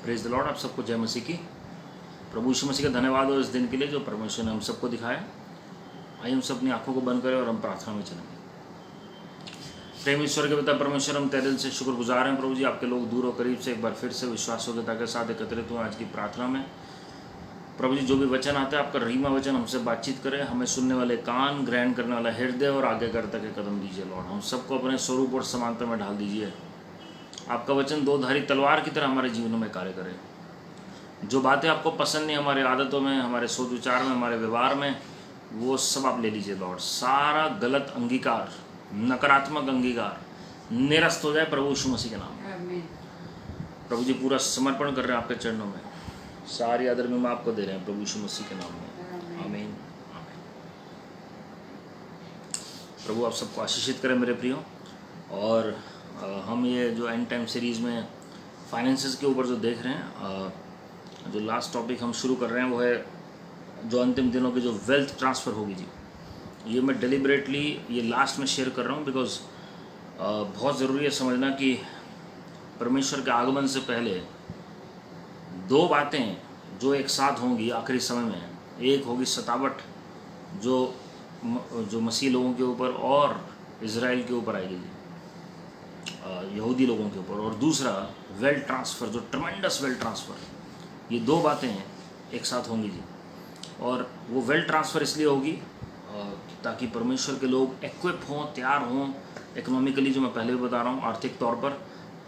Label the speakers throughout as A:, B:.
A: Praise the Lord. आप सबको जय मसीह की। प्रभु यीशु मसीह का धन्यवाद हो इस दिन के लिए जो परमेश्वर ने हम सबको दिखाया। आइए हम सब अपनी आंखों को बंद करें और हम प्रार्थना में चलेंगे। प्रेम ईश्वर के पिता परमेश्वर, हम तहे दिल से शुक्रगुजार हैं प्रभु जी, आपके लोग दूर और करीब से एक बार फिर से विश्वास योग्यता के साथ एकत्रित हुए आज की प्रार्थना में। प्रभु जी, जो भी वचन आता है आपका रहीमा वचन हमसे बातचीत करें, हमें सुनने वाले कान, ग्रहण करने वाला हृदय और आज्ञाकारिता के कदम दीजिए लॉर्ड। हम सबको अपने स्वरूप और समानता में ढाल दीजिए। आपका वचन दो धारी तलवार की तरह हमारे जीवनों में कार्य करे। जो बातें आपको पसंद नहीं हमारे आदतों में, हमारे सोच विचार में, हमारे व्यवहार में, वो सब आप ले लीजिए लॉर्ड। सारा गलत अंगीकार, नकारात्मक अंगीकार निरस्त हो जाए प्रभु यीशु मसीह के नाम में। प्रभु जी, पूरा समर्पण कर रहे हैं आपके चरणों में, सारी आदर में आपको दे रहे हैं प्रभु यीशु मसीह के नाम में। आमीन। प्रभु आप सबको आशीषित करें मेरे प्रियो। और हम ये जो एंड टाइम सीरीज़ में फाइनेंसेस के ऊपर जो देख रहे हैं, जो लास्ट टॉपिक हम शुरू कर रहे हैं वो है जो अंतिम दिनों की जो वेल्थ ट्रांसफ़र होगी जी। ये मैं डेलिबरेटली ये लास्ट में शेयर कर रहा हूँ बिकॉज बहुत ज़रूरी है समझना कि परमेश्वर के आगमन से पहले दो बातें जो एक साथ होंगी आखिरी समय में। एक होगी सतावट जो मसीह लोगों के ऊपर और इज़राइल के ऊपर आएगी जी, यहूदी लोगों के ऊपर, और दूसरा वेल्थ ट्रांसफ़र, जो ट्रमेंडस वेल्थ ट्रांसफ़र। ये दो बातें एक साथ होंगी जी। और वो वेल्थ ट्रांसफ़र इसलिए होगी ताकि परमेश्वर के लोग एक्विप हों, तैयार हों इकोनॉमिकली, जो मैं पहले भी बता रहा हूँ, आर्थिक तौर पर,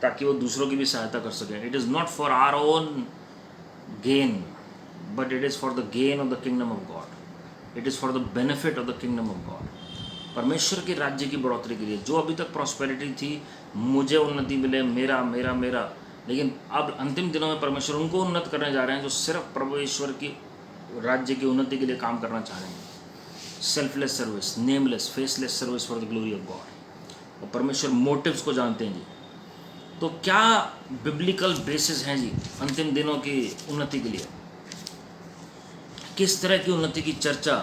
A: ताकि वो दूसरों की भी सहायता कर सकें। It is not for our own gain but it is for the gain of the kingdom of God. It is for the benefit of the kingdom of God. परमेश्वर के राज्य की बढ़ोतरी के लिए। जो अभी तक प्रॉस्पेरिटी थी, मुझे उन्नति मिले, मेरा मेरा मेरा, लेकिन अब अंतिम दिनों में परमेश्वर उनको उन्नत करने जा रहे हैं जो सिर्फ प्रभु ईश्वर की राज्य की उन्नति के लिए काम करना चाह रहे हैं। Selfless service, nameless, faceless service for the glory of God. और परमेश्वर मोटिव्स को जानते हैं जी। तो क्या बिब्लिकल बेसिस हैं जी अंतिम दिनों की उन्नति के लिए? किस तरह की उन्नति की चर्चा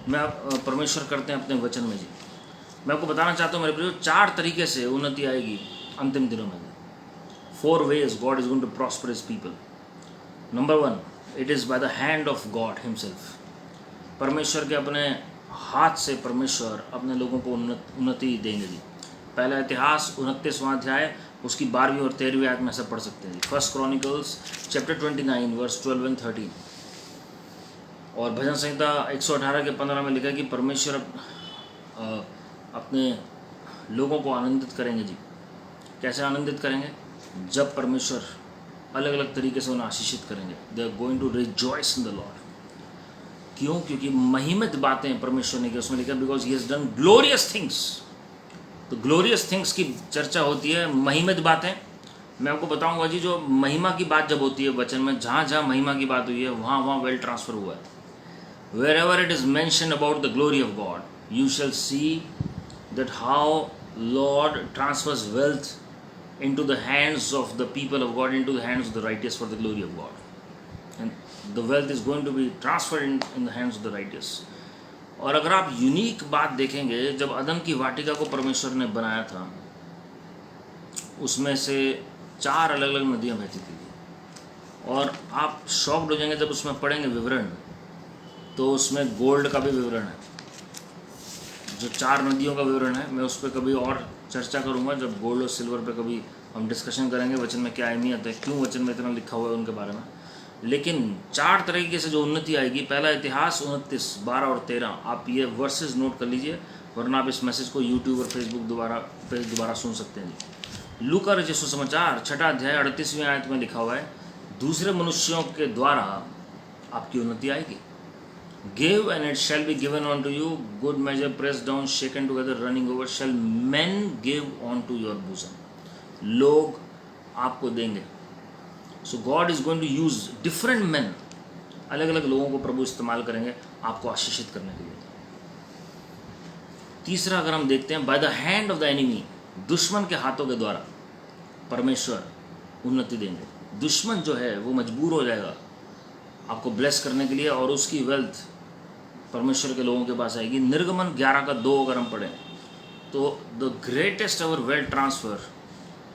A: मैं परमेश्वर करते हैं अपने वचन में जी। मैं आपको बताना चाहता हूँ मेरे प्रियो, 4 तरीके से उन्नति आएगी अंतिम दिनों में। 4 ways God is going to prosper His people. Number 1, it is by the hand of God Himself. परमेश्वर के अपने हाथ से परमेश्वर अपने लोगों को उन्नति देंगे जी। पहला इतिहास 29वां अध्याय, उसकी 12वीं और 13वीं आयत में सब पढ़ सकते हैं जी। 1 Chronicles chapter 29 verse 12 and 13। और भजन संहिता 118 के 15 में लिखा है कि परमेश्वर अपने लोगों को आनंदित करेंगे जी। कैसे आनंदित करेंगे? जब परमेश्वर अलग अलग तरीके से उन्हें आशीषित करेंगे। They are going to rejoice in the Lord. क्यों? क्योंकि महिमित बातें परमेश्वर ने की। उसमें लिखा because he has done glorious things. तो ग्लोरियस थिंग्स की चर्चा होती है, महिमित बातें। मैं आपको बताऊंगा जी, जो महिमा की बात जब होती है वचन में, जहाँ जहाँ महिमा की बात हुई है वहाँ वहाँ वेल्थ ट्रांसफर हुआ है। Wherever it is mentioned about the glory of God, you shall see that how Lord transfers wealth into the hands of the people of God, into the hands of the righteous for the glory of God. And the wealth is going to be transferred in the hands of the righteous. और अगर आप unique बात देखेंगे, जब अदन की वाटिका को परमेश्वर ने बनाया था, उसमें से 4 अलग अलग नदियाँ बहती थी। और आप शॉक्ड हो जाएंगे जब उसमें पढ़ेंगे विवरण, तो उसमें गोल्ड का भी विवरण है। जो 4 नदियों का विवरण है, मैं उस पर कभी और चर्चा करूंगा जब गोल्ड और सिल्वर पे कभी हम डिस्कशन करेंगे वचन में क्या अहमियत है, क्यों वचन में इतना लिखा हुआ है उनके बारे में। लेकिन 4 तरीके से जो उन्नति आएगी। पहला इतिहास 29, 12 और 13। आप ये वर्सेस नोट कर लीजिए, वरना आप इस मैसेज को यूट्यूब और फेसबुक दोबारा सुन सकते हैं। लूका रचित सुसमाचार 6 अध्याय 38वीं आयत में लिखा हुआ है, दूसरे मनुष्यों के द्वारा आपकी उन्नति आएगी। Give and it shall be given unto you, good measure pressed down, shaken together, running over, shall men give unto your bosom. लोग आपको देंगे। So God is going to use different men. अलग अलग लोगों को प्रभु इस्तेमाल करेंगे आपको आशीषित करने के लिए। तीसरा अगर हम देखते हैं, by the hand of the enemy, दुश्मन के हाथों के द्वारा परमेश्वर उन्नति देंगे। दुश्मन जो है वो मजबूर हो जाएगा आपको ब्लेस करने के लिए, और उसकी वेल्थ परमेश्वर के लोगों के पास आएगी। निर्गमन 11 का 2 अगर हम पढ़ें तो the greatest ever wealth transfer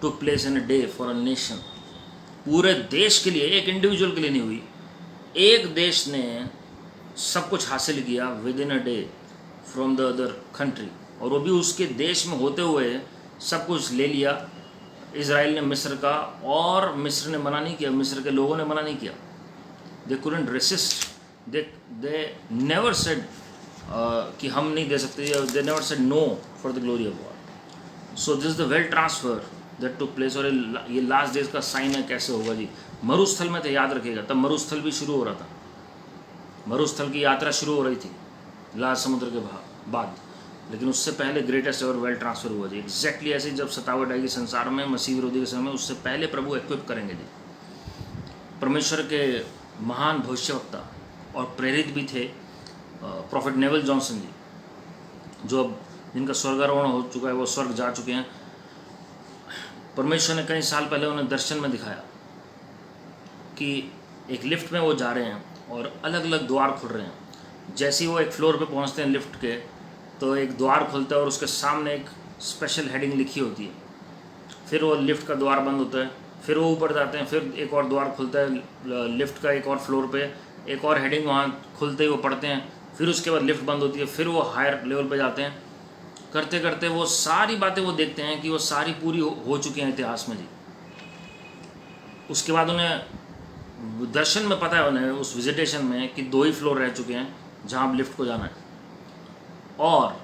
A: took place in a day for a nation पूरे देश के लिए, एक इंडिविजुअल के लिए नहीं हुई। एक देश ने सब कुछ हासिल किया with in a day from the other country, और वो भी उसके देश में होते हुए सब कुछ ले लिया। इजराइल ने मिस्र का, और मिस्र ने मना नहीं किया, मिस्र के लोगों ने मना नहीं किया। They couldn't resist, they never said कि हम नहीं दे सकते, they never said no for the glory of God. So this the wealth transfer that took place. और ये लास्ट डेज का साइन है। कैसे होगा जी? मरुस्थल में, तो याद रखिएगा तब मरुस्थल भी शुरू हो रहा था, मरुस्थल की यात्रा शुरू हो रही थी लाल समुद्र के बाद, लेकिन उससे पहले ग्रेटेस्ट एवर वेल्थ ट्रांसफर हुआ जी। एग्जैक्टली ऐसे ही जब सतावट आएगी संसार में मसीह विरोधी के समय में, उससे पहले प्रभु इक्विप करेंगे जी। परमेश्वर के महान भविष्यवक्ता और प्रेरित भी थे प्रॉफिट नेवल जॉनसन जी, जो अब जिनका स्वर्गारोहण हो चुका है, वो स्वर्ग जा चुके हैं। परमेश्वर ने कई साल पहले उन्हें दर्शन में दिखाया कि एक लिफ्ट में वो जा रहे हैं और अलग अलग द्वार खुल रहे हैं। जैसे ही वो एक फ्लोर पे पहुंचते हैं लिफ्ट के, तो एक द्वार खुलता है और उसके सामने एक स्पेशल हेडिंग लिखी होती है। फिर वो लिफ्ट का द्वार बंद होता है, फिर वो ऊपर जाते हैं, फिर एक और द्वार खुलता है लिफ्ट का एक और फ्लोर पे, एक और हेडिंग वहाँ खुलते ही वो पढ़ते हैं, फिर उसके बाद लिफ्ट बंद होती है, फिर वो हायर लेवल पे जाते हैं। करते करते वो सारी बातें वो देखते हैं कि वो सारी पूरी हो चुकी हैं इतिहास में जी। उसके बाद उन्हें दर्शन में पता है, उन्हें उस विजिटेशन में, कि 2 ही फ्लोर रह चुके हैं जहाँ अब लिफ्ट को जाना है। और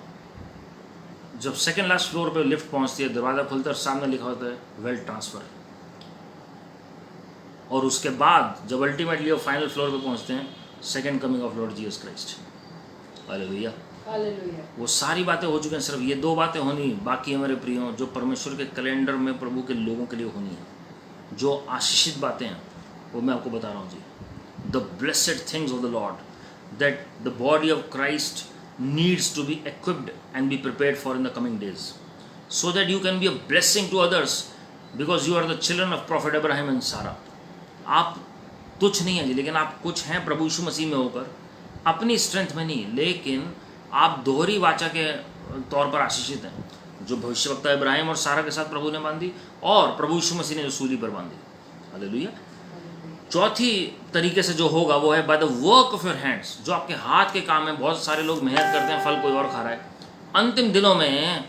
A: जब सेकेंड लास्ट फ्लोर पे लिफ्ट पहुँचती है, दरवाज़ा खुलता है और सामने लिखा होता है वेल्थ ट्रांसफ़र। और उसके बाद जब अल्टीमेटली वो फाइनल फ्लोर पे पहुँचते हैं, second coming of Lord Jesus Christ. Hallelujah. वो सारी बातें हो चुकी हैं, सिर्फ ये 2 बातें होनी बाकी है मेरे प्रियो, जो परमेश्वर के कैलेंडर में प्रभु के लोगों के लिए होनी है। जो आशीषित बातें हैं वो मैं आपको बता रहा हूँ जी। The blessed things of the Lord, that the body of Christ needs to be equipped and be prepared for in the coming days, so that you can be a blessing to others, because you are the children of prophet Abraham and Sarah. आप तुच्छ नहीं हैं जी, लेकिन आप कुछ हैं प्रभु यीशु मसीह में होकर, अपनी स्ट्रेंथ में नहीं, लेकिन आप दोहरी वाचा के तौर पर आशीषित हैं, जो भविष्यवक्ता इब्राहिम और सारा के साथ प्रभु ने बांधी, और प्रभु यीशु मसीह ने जो सूली पर बांधी। हालेलुया। चौथी तरीके से जो होगा वो है bye the work of your hands, जो आपके हाथ के काम है। बहुत सारे लोग मेहनत करते हैं, फल कोई और खा रहा है। अंतिम दिनों में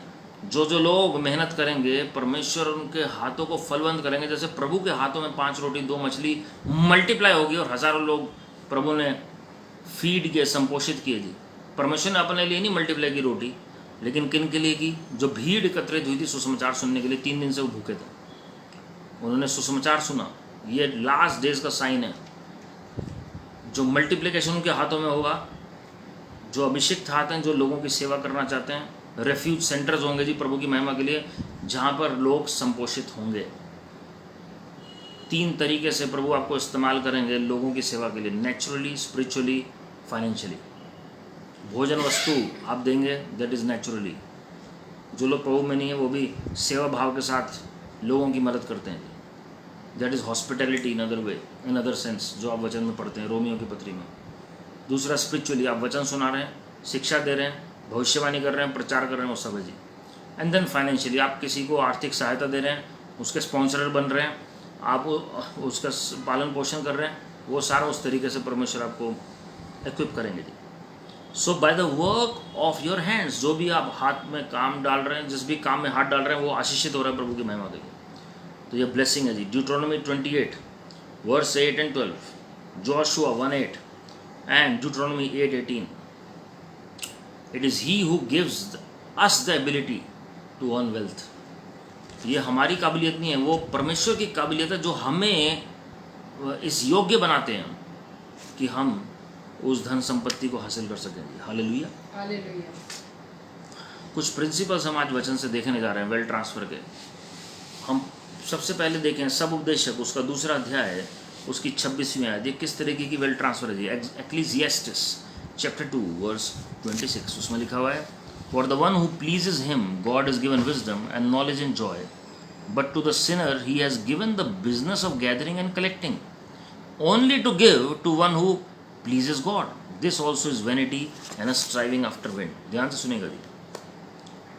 A: जो लोग मेहनत करेंगे, परमेश्वर उनके हाथों को फलवंत करेंगे। जैसे प्रभु के हाथों में 5 रोटी 2 मछली मल्टीप्लाई होगी और हज़ारों लोग प्रभु ने फीड किए, संपोषित किए जी। परमेश्वर ने अपने लिए नहीं मल्टीप्लाई की रोटी, लेकिन किन के लिए की? जो भीड़ एकत्रित हुई थी सुसमाचार सुनने के लिए। 3 दिन से वो भूखे थे, उन्होंने सुसमाचार सुना। ये लास्ट डेज का साइन है। जो मल्टीप्लिकेशन उनके हाथों में होगा, जो अभिषिक्त हाथ हैं, जो लोगों की सेवा करना चाहते हैं। रेफ्यूज सेंटर्स होंगे जी प्रभु की महिमा के लिए, जहाँ पर लोग संपोषित होंगे। 3 तरीके से प्रभु आपको इस्तेमाल करेंगे लोगों की सेवा के लिए, नेचुरली, स्पिरिचुअली, फाइनेंशियली। भोजन वस्तु आप देंगे, दैट इज़ नेचुरली। जो लोग प्रभु में नहीं है वो भी सेवा भाव के साथ लोगों की मदद करते हैं, that is hospitality in other way, in other sense, जो आप वचन में पढ़ते हैं रोमियो की पत्री में। दूसरा स्पिरिचुअली, आप वचन सुना रहे हैं, शिक्षा दे रहे हैं, भविष्यवाणी कर रहे हैं, प्रचार कर रहे हैं, वो सब है जी। एंड देन फाइनेंशियली, आप किसी को आर्थिक सहायता दे रहे हैं, उसके स्पॉन्सर बन रहे हैं, आप उसका पालन पोषण कर रहे हैं, वो सारा उस तरीके से परमेश्वर आपको इक्विप करेंगे जी। So by the work of your hands, जो भी आप हाथ में काम डाल रहे हैं, जिस भी काम में हाथ डाल रहे हैं, वो आशीषित हो रहा है प्रभु की महिमा के लिए। तो ये ब्लेसिंग है जी। Deuteronomy 28 verse 8 and 12, Joshua 1:8 and Deuteronomy 8:18। It is he who gives us the ability to earn wealth. ये हमारी काबिलियत नहीं है, वो परमेश्वर की काबिलियत है, जो हमें इस योग्य बनाते हैं कि हम उस धन संपत्ति को हासिल कर सकेंगे। Hallelujah, hallelujah. कुछ प्रिंसिपल्स हम आज वचन से देखने जा रहे हैं वेल्थ ट्रांसफ़र के। हम सबसे पहले देखें सब उपदेशक, उसका 2रा अध्याय है, उसकी 26वीं आयत। ये किस तरीके की वेल्थ ट्रांसफ़र है जी? एक्लीसियास्टिस चैप्टर 2 वर्स 26, उसमें लिखा हुआ है, for the one who pleases him God is given wisdom and knowledge and joy, but to the sinner he has given the business of gathering and collecting, only to give to one who pleases God, this also is vanity and a striving after wind. ध्यान से सुनेगा जी,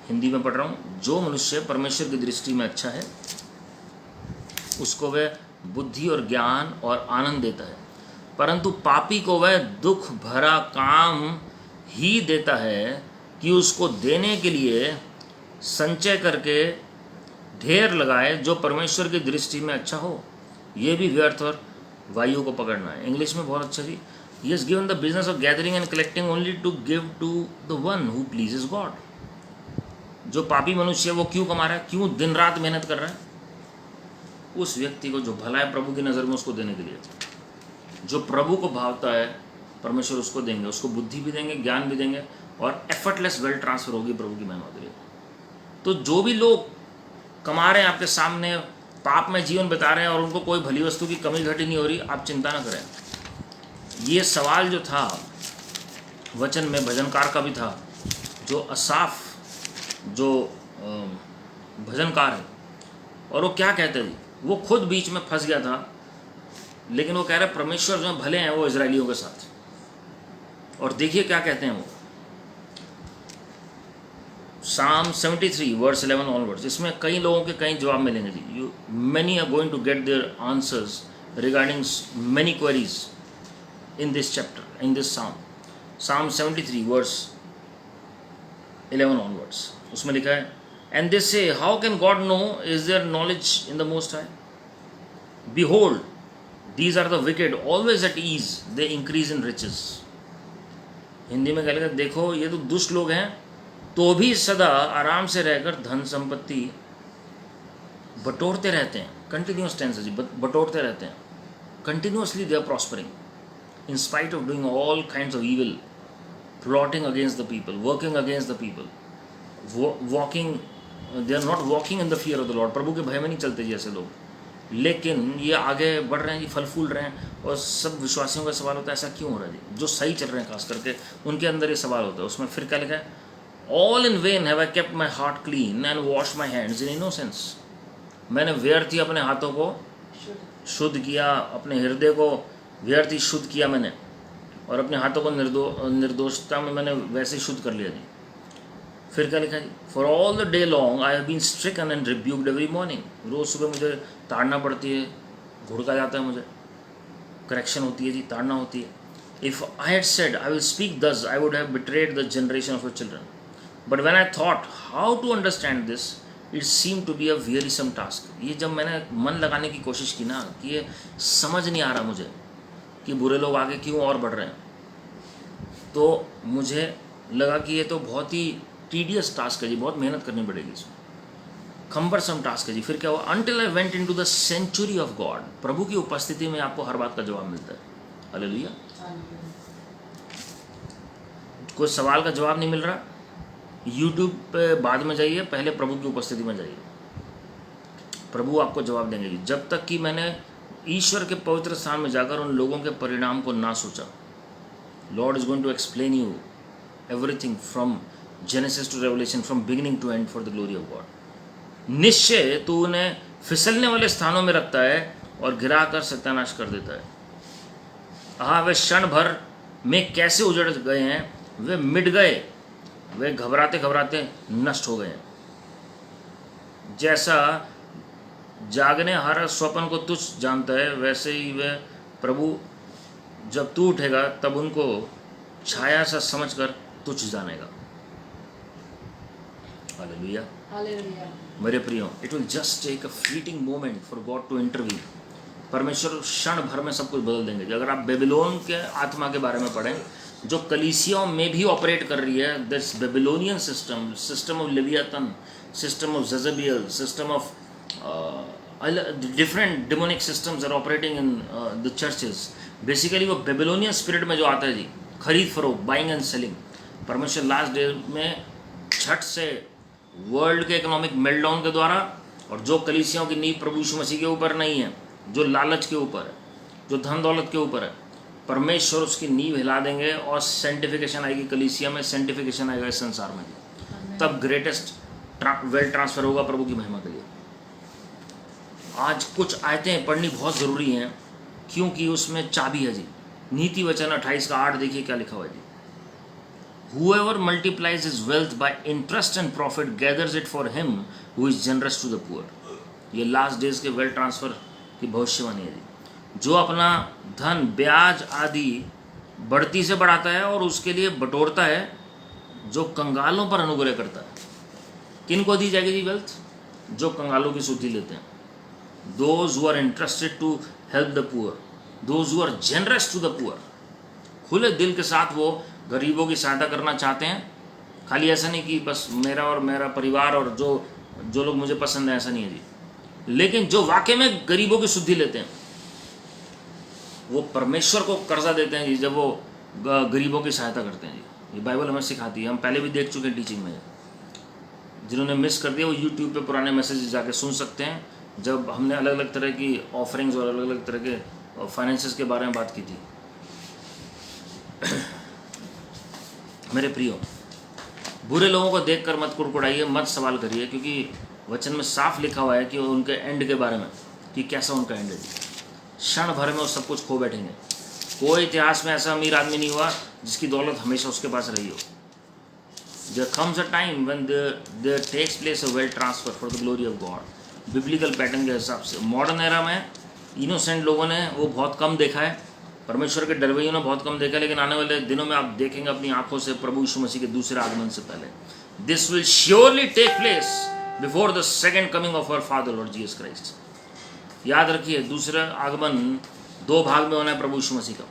A: हिंदी में पढ़ रहा हूँ। जो मनुष्य परमेश्वर की दृष्टि में अच्छा है, उसको वह बुद्धि और ज्ञान और आनंद देता है, परंतु पापी को वह दुख भरा काम ही देता है कि उसको देने के लिए संचय करके ढेर लगाए, जो परमेश्वर की दृष्टि में अच्छा हो। ये भी व्यर्थ और वायु को पकड़ना है। इंग्लिश में बहुत अच्छा जी, he has given the business of gathering and collecting only to give to the one who pleases God. जो पापी मनुष्य है वो क्यों कमा रहा है, क्यों दिन रात मेहनत कर रहा है? उस व्यक्ति को जो भला है प्रभु की नज़र में उसको देने के लिए। जो प्रभु को भावता है परमेश्वर उसको देंगे, उसको बुद्धि भी देंगे, ज्ञान भी देंगे, और एफर्टलेस वेल्थ ट्रांसफर होगी प्रभु की महिमा के लिए। तो जो भी लोग कमा रहे हैं आपके सामने, पाप में जीवन बिता रहे हैं और उनको कोई भली वस्तु की कमी घटी नहीं हो रही, आप चिंता ना करें। ये सवाल जो था वचन में भजनकार का भी था, जो असाफ जो भजनकार है, और वो क्या कहते थे, वो खुद बीच में फंस गया था, लेकिन वो कह रहे परमेश्वर जो भले हैं वो इजरायलियों के साथ। और देखिए क्या कहते हैं वो, Psalm 73 वर्स 11 ऑनवर्ड्स। इसमें कई लोगों के कई जवाब मिलेंगे जी। Many are going to get their answers regarding many queries in this chapter, in this psalm. Psalm 73 verse 11 onwards, उसमें लिखा है, and they say, how can God know? Is there knowledge in the Most High? Behold, these are the wicked, always at ease, they increase in riches. Hindi में कह लिखा, देखो ये तो दुष्ट लोग हैं, तो भी सदा आराम से रहकर धन संपत्ति बटोरते रहते हैं। कंटिन्यूस टेंस है जी, बटोरते रहते हैं। Continuously they are prospering in spite of doing all kinds of evil, plotting against the people, working against the people, walking, they are not walking in the fear of the Lord. प्रभु के भय में नहीं चलते जी ऐसे लोग, लेकिन ये आगे बढ़ रहे हैं जी, फल फूल रहे हैं। और सब विश्वासियों का सवाल होता है, ऐसा क्यों हो रहा है जी? जो सही चल रहे हैं खास करके उनके अंदर ये सवाल होता है। उसमें फिर क्या लिखा है, All in vain have I kept my heart clean and washed my hands in innocence. मैंने व्यर्थ ही अपने हाथों को शुद्ध किया, अपने हृदय को व्यर्थ ही शुद्ध किया मैंने, और अपने हाथों को निर्दोषता में मैंने वैसे ही शुद्ध कर लिया जी। फिर क्या लिखा जी, For all the day long I have been stricken and rebuked every morning. रोज़ सुबह मुझे ताड़ना पड़ती है, घुड़का जाता है मुझे, करेक्शन होती है जी, ताड़ना होती है। If I had said I will speak thus, I would have betrayed the generation of your children. But when I thought how to understand this, it seemed to be a wearisome task. ये जब मैंने मन लगाने की कोशिश की ना, कि ये समझ नहीं आ रहा मुझे कि बुरे लोग आगे क्यों और बढ़ रहे हैं, तो मुझे लगा कि ये तो बहुत ही टीडियस टास्क है जी, बहुत मेहनत करनी पड़ेगी इसमें, खम्बरसम टास्क है जी। फिर क्या हुआ, Until I went into the sanctuary of God. प्रभु की उपस्थिति में आपको हर बात का जवाब मिलता है। हालेलुया। कोई सवाल का जवाब नहीं मिल रहा, यूट्यूब पे बाद में जाइए, पहले प्रभु की उपस्थिति में जाइए, प्रभु आपको जवाब देंगे। जब तक कि मैंने ईश्वर के पवित्र स्थान में जाकर उन लोगों के परिणाम को ना सोचा। Lord is going to explain you everything from Genesis to Revelation, from beginning to end, for the glory of God. निश्चय तू उन्हें फिसलने वाले स्थानों में रखता है और गिरा कर सत्यानाश कर देता है। हाँ, वे क्षण भर में कैसे उजड़ गए हैं, वे मिट गए, वे घबराते घबराते नष्ट हो गए हैं। जैसा जागने हारा स्वप्न को तुच्छ जानता है, वैसे ही वे प्रभु जब तू उठेगा तब उनको छाया सा समझकर तुच्छ जानेगा। Hallelujah, hallelujah. मेरे प्रियो, it will just take a fleeting moment for God to intervene. परमेश्वर क्षण भर में सब कुछ बदल देंगे। अगर आप बेबीलोन के आत्मा के बारे में पढ़ें, जो कलीसियाओं में भी ऑपरेट कर रही है, this Babylonian system, system of Leviathan, system of Jezebel, system of different demonic systems are operating in the churches. Basically वो बेबीलोनियन स्पिरिट में जो आता है जी, खरीद फरोख्त, बाइंग एंड सेलिंग। परमेश्वर लास्ट डे में झट से वर्ल्ड के इकोनॉमिक मेल्टडाउन के द्वारा, और जो कलीसियाओं की नींव प्रभु यीशु मसीह के ऊपर नहीं है, जो लालच के ऊपर है, जो धन दौलत के ऊपर है, परमेश्वर उसकी नींव हिला देंगे और सेंटिफिकेशन आएगी कलीसिया में, सेंटिफिकेशन आएगा इस संसार में। तब ग्रेटेस्ट वेल्थ ट्रांसफर होगा प्रभु की महिमा के लिए। आज कुछ आयतें पढ़नी बहुत ज़रूरी हैं, क्योंकि उसमें चाबी है जी। नीति वचन 28 का 8 देखिए क्या लिखा हुआ है जी। Whoever multiplies his wealth by interest and profit gathers it for him who is generous to the poor. ये लास्ट डेज के वेल्थ ट्रांसफर कि भविष्यवाणी है जी। जो अपना धन ब्याज आदि बढ़ती से बढ़ाता है और उसके लिए बटोरता है, जो कंगालों पर अनुग्रह करता है। किन को दी जाएगी जी वेल्थ? जो कंगालों की सुधि लेते हैं। Those who are interested to help the poor, those who are generous to the poor. खुले दिल के साथ वो गरीबों की सहायता करना चाहते हैं। खाली ऐसा नहीं कि बस मेरा और मेरा परिवार और जो लोग मुझे पसंद है, ऐसा नहीं है जी। लेकिन जो वाकई में गरीबों की सुधि लेते हैं, वो परमेश्वर को कर्जा देते हैं जी, जब वो गरीबों की सहायता करते हैं जी। ये बाइबल हमें सिखाती है। हम पहले भी देख चुके हैं टीचिंग में। जिन्होंने मिस कर दिया वो यूट्यूब पे पुराने मैसेज जाके सुन सकते हैं, जब हमने अलग अलग तरह की ऑफरिंग्स और अलग अलग तरह के फाइनेंसेस के बारे में बात की थी। मेरे प्रियो, बुरे लोगों को देखकर मत कुड़कुड़ाइए, मत सवाल करिए, क्योंकि वचन में साफ लिखा हुआ है कि उनके एंड के बारे में, कि कैसा उनका एंड है। क्षण भर में वो सब कुछ खो बैठेंगे। कोई इतिहास में ऐसा अमीर आदमी नहीं हुआ जिसकी दौलत हमेशा उसके पास रही हो। There comes a time when there takes place a wealth transfer for the glory of God. Biblical pattern के हिसाब से मॉडर्न एरा में इनोसेंट लोगों ने वो बहुत कम देखा है, परमेश्वर के डरवैयों ने बहुत कम देखा है, लेकिन आने वाले दिनों में आप देखेंगे अपनी आंखों से प्रभु यीशु मसीह के दूसरे आगमन से पहले। This will surely take place before the second coming of our father Lord Jesus Christ. याद रखिए, दूसरा आगमन दो भाग में होना है प्रभु यीशु मसीह का।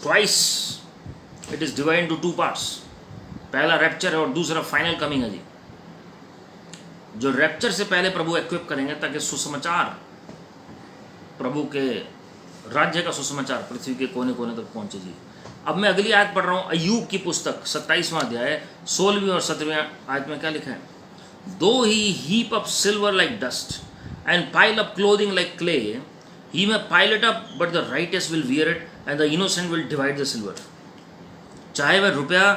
A: Twice it is divide into two parts. पहला रैप्चर है और दूसरा फाइनल कमिंग है जी। जो रैप्चर से पहले प्रभु इक्विप करेंगे ताकि सुसमाचार, प्रभु के राज्य का सुसमाचार पृथ्वी के कोने कोने तक पहुंचे जी। अब मैं अगली आयत पढ़ रहा हूं, अय्यूब की पुस्तक 27वां अध्याय 16वीं और 17वीं आयत में क्या लिखा है? Though he heap up silver like dust and pile up clothing like clay, he may pile it up but the righteous will wear it and the innocent will divide the silver. चाहे वह रुपया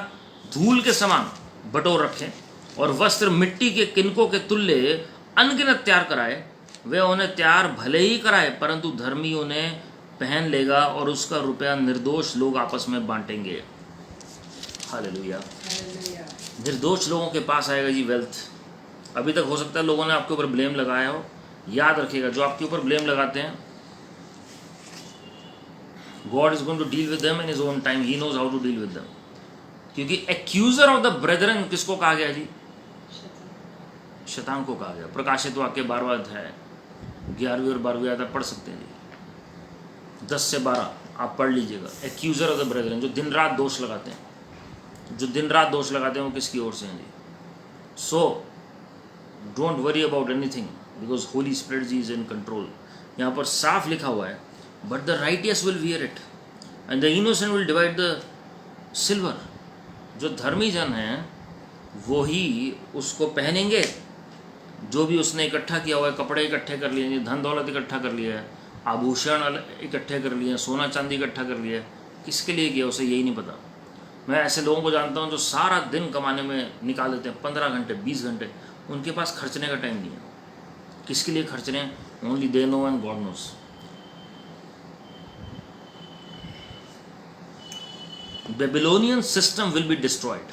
A: धूल के समान बटोर रखे और वस्त्र मिट्टी के किनकों के तुल्य अनगिनत तैयार कराए, वे उन्हें तैयार भले ही कराए, परंतु धर्मी उन्हें पहन लेगा और उसका रुपया निर्दोष लोग आपस में बांटेंगे। हालेलुया। निर्दोष लोगों के पास आएगा जी वेल्थ। अभी तक हो सकता है लोगों ने आपके ऊपर ब्लेम लगाया हो। याद रखिएगा, जो आपके ऊपर ब्लेम लगाते हैं, God is going to deal with them in his own time. He knows how to deal with them. क्योंकि एक्यूजर ऑफ द ब्रेदरन किसको कहा गया जी? शैतान को कहा गया। प्रकाशित वाक्य 12वां अध्याय 11वीं और 12वीं आयत पढ़ सकते हैं जी, 10 से 12 आप पढ़ लीजिएगा। एक्यूजर ऑफ द ब्रेदरन, जो दिन रात दोष लगाते हैं, जो दिन रात दोष लगाते हैं, वो किसकी ओर से हैं जी? So don't worry about anything because Holy Spirit ji is in control. यहाँ पर साफ लिखा हुआ है, but the righteous will wear it and the innocent will divide the silver। जो धर्मी जन हैं वो ही उसको पहनेंगे, जो भी उसने इकट्ठा किया हुआ है, कपड़े इकट्ठे कर लिए, धन दौलत इकट्ठा कर लिया है, आभूषण इकट्ठे कर लिए, सोना चांदी इकट्ठा कर लिया है, किसके लिए किया उसे यही नहीं पता। मैं ऐसे लोगों को जानता हूँ जो सारा दिन कमाने में निकाल देते हैं, 15 घंटे 20 घंटे, उनके पास खर्चने का टाइम नहीं है। किसके लिए खर्च रहे हैं? Only they know and God knows. Babylonian system will be destroyed.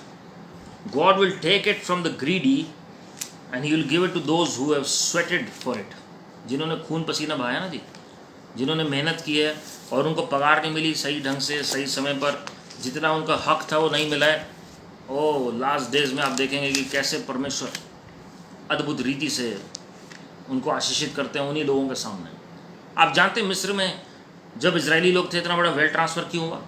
A: God will take it from the greedy and he will give it to those who have sweated for it। जिन्होंने खून पसीना बहाया ना जी, जिन्होंने मेहनत की है और उनको पगार नहीं मिली सही ढंग से, सही समय पर, जितना उनका हक था वो नहीं मिला है। ओ लास्ट डेज में आप देखेंगे कि कैसे परमेश्वर अद्भुत रीति से उनको आशीषित करते हैं उन्हीं लोगों के सामने। आप जानते हैं मिस्र में जब इजरायली लोग थे, इतना बड़ा वेल्थ ट्रांसफ़र क्यों हुआ?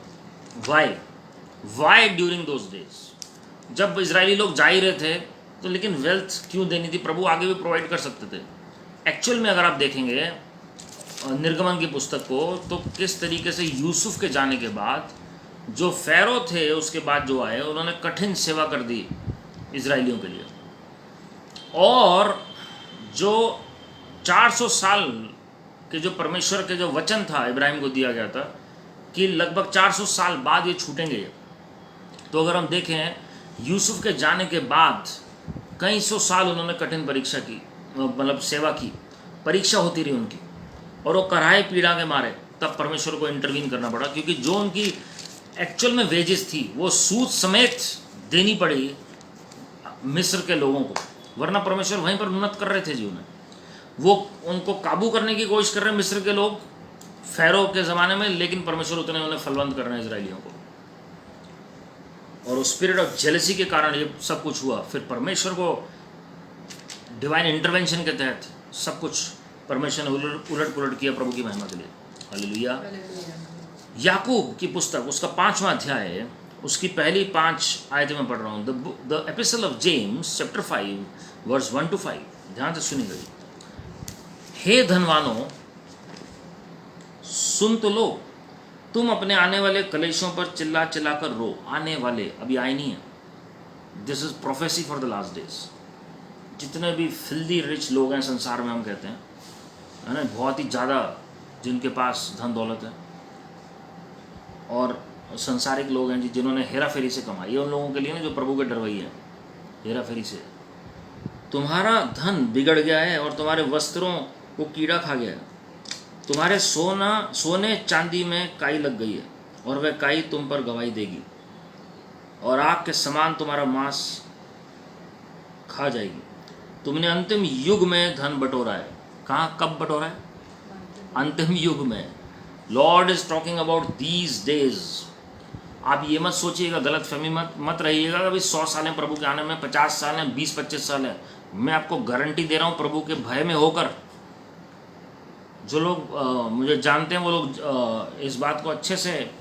A: Why during those days? जब इजरायली लोग जा ही रहे थे तो लेकिन वेल्थ क्यों देनी थी? प्रभु आगे भी प्रोवाइड कर सकते थे। एक्चुअल में अगर आप देखेंगे निर्गमन की पुस्तक को, तो किस तरीके से यूसुफ के जाने के बाद जो फ़ैरो थे उसके बाद जो आए, उन्होंने कठिन सेवा कर दी इजरायलियों के लिए। और जो 400 साल के जो परमेश्वर के जो वचन था इब्राहिम को दिया गया था कि लगभग 400 साल बाद ये छूटेंगे। तो अगर हम देखें यूसुफ के जाने के बाद कई सौ साल उन्होंने कठिन परीक्षा की, मतलब सेवा की, परीक्षा होती रही उनकी, और वो कराए पीड़ा के मारे तब परमेश्वर को इंटरवीन करना पड़ा, क्योंकि जो उनकी एक्चुअल में वेजेस थी वो सूद समेत देनी पड़ी मिस्र के लोगों को, वरना परमेश्वर वहीं पर उन्नत कर रहे थे जी उन्हें। वो उनको काबू करने की कोशिश कर रहे हैं मिस्र के लोग फ़ैरो के ज़माने में, लेकिन परमेश्वर उतने उन्हें फलवंत कर रहे हैं इसराइलियों को। और उस स्पिरिट ऑफ जेलसी के कारण ये सब कुछ हुआ। फिर परमेश्वर को डिवाइन इंटरवेंशन के तहत सब कुछ परमेश्वर ने उलट पुलट किया प्रभु की महिमा के लिए। हालेलुया। याकूब की पुस्तक उसका 5वां अध्याय है, उसकी पहली 5 आयतें मैं पढ़ रहा हूँ। The Epistle of James chapter 5 verse 1 to 5। ध्यान से सुनिएगा। हे धनवानों सुन तो लो, तुम अपने आने वाले कलेशों पर चिल्ला चिल्ला कर रो। आने वाले, अभी आए नहीं है। This is prophecy for the last days. जितने भी फिल्दी रिच लोग हैं संसार में, हम कहते हैं है ना, बहुत ही ज़्यादा जिनके पास धन दौलत है और संसारिक लोग हैं जिन्होंने हेरा फेरी से कमाई, उन लोगों के लिए ना जो प्रभु के डरवई है हेरा फेरी से, तुम्हारा धन बिगड़ गया है और तुम्हारे वस्त्रों को कीड़ा खा गया है। तुम्हारे सोने चांदी में काई लग गई है और वह काई तुम पर गवाही देगी और आग के समान तुम्हारा मांस खा जाएगी। तुमने अंतिम युग में धन बटोरा है। कहाँ, कब बटोरा है? अंतिम युग में। Lord is talking about these days. आप ये मत सोचिएगा, गलत फहमी मत रहिएगा अभी 100 साल हैं प्रभु के आने में, 50 साल हैं, 20-25 साल हैं। मैं आपको गारंटी दे रहा हूँ, प्रभु के भय में होकर जो लोग मुझे जानते हैं वो लोग इस बात को अच्छे से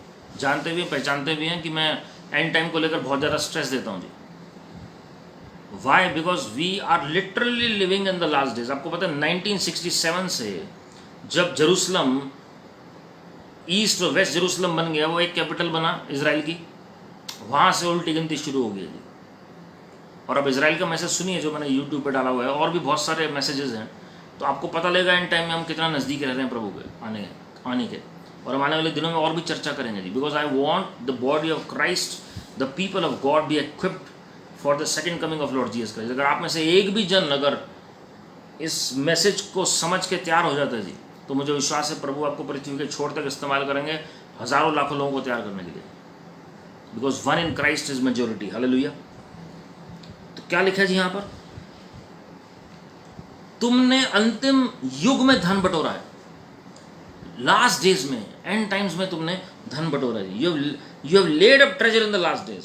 A: जानते भी पहचानते भी हैं कि मैं एंड टाइम को लेकर बहुत ज़्यादा स्ट्रेस देता हूँ जी। Why? Because we are literally living in the last days. आपको पता है 1967 से जब जेरूसलम ईस्ट और वेस्ट जेरूसलम बन गया, वो एक कैपिटल बना इजराइल की, वहाँ से उल्टी गिनती शुरू हो गई जी। और अब इजराइल का मैसेज सुनिए जो मैंने यूट्यूब पे डाला हुआ है, और भी बहुत सारे मैसेजेस हैं, तो आपको पता लगेगा इन टाइम में हम कितना नज़दीक रह रहे हैं प्रभु के आने के। और हम आने वाले दिनों में और भी चर्चा करेंगे जी। Because I want the body of Christ, the people of God be equipped for the second coming of Lord Jesus Christ. अगर आप में से एक भी जन अगर इस मैसेज को समझ के तैयार हो जाता है जी, तो मुझे विश्वास है प्रभु आपको पृथ्वी के छोर तक इस्तेमाल करेंगे, हज़ारों लाखों लोगों को तैयार करने के लिए। Because one in Christ is majority. Hallelujah. तो क्या लिखा है जी यहाँ पर? तुमने अंतिम युग में धन बटोरा है। लास्ट डेज में, एंड टाइम्स में तुमने धन बटोरा है। You have led up treasure in the last days.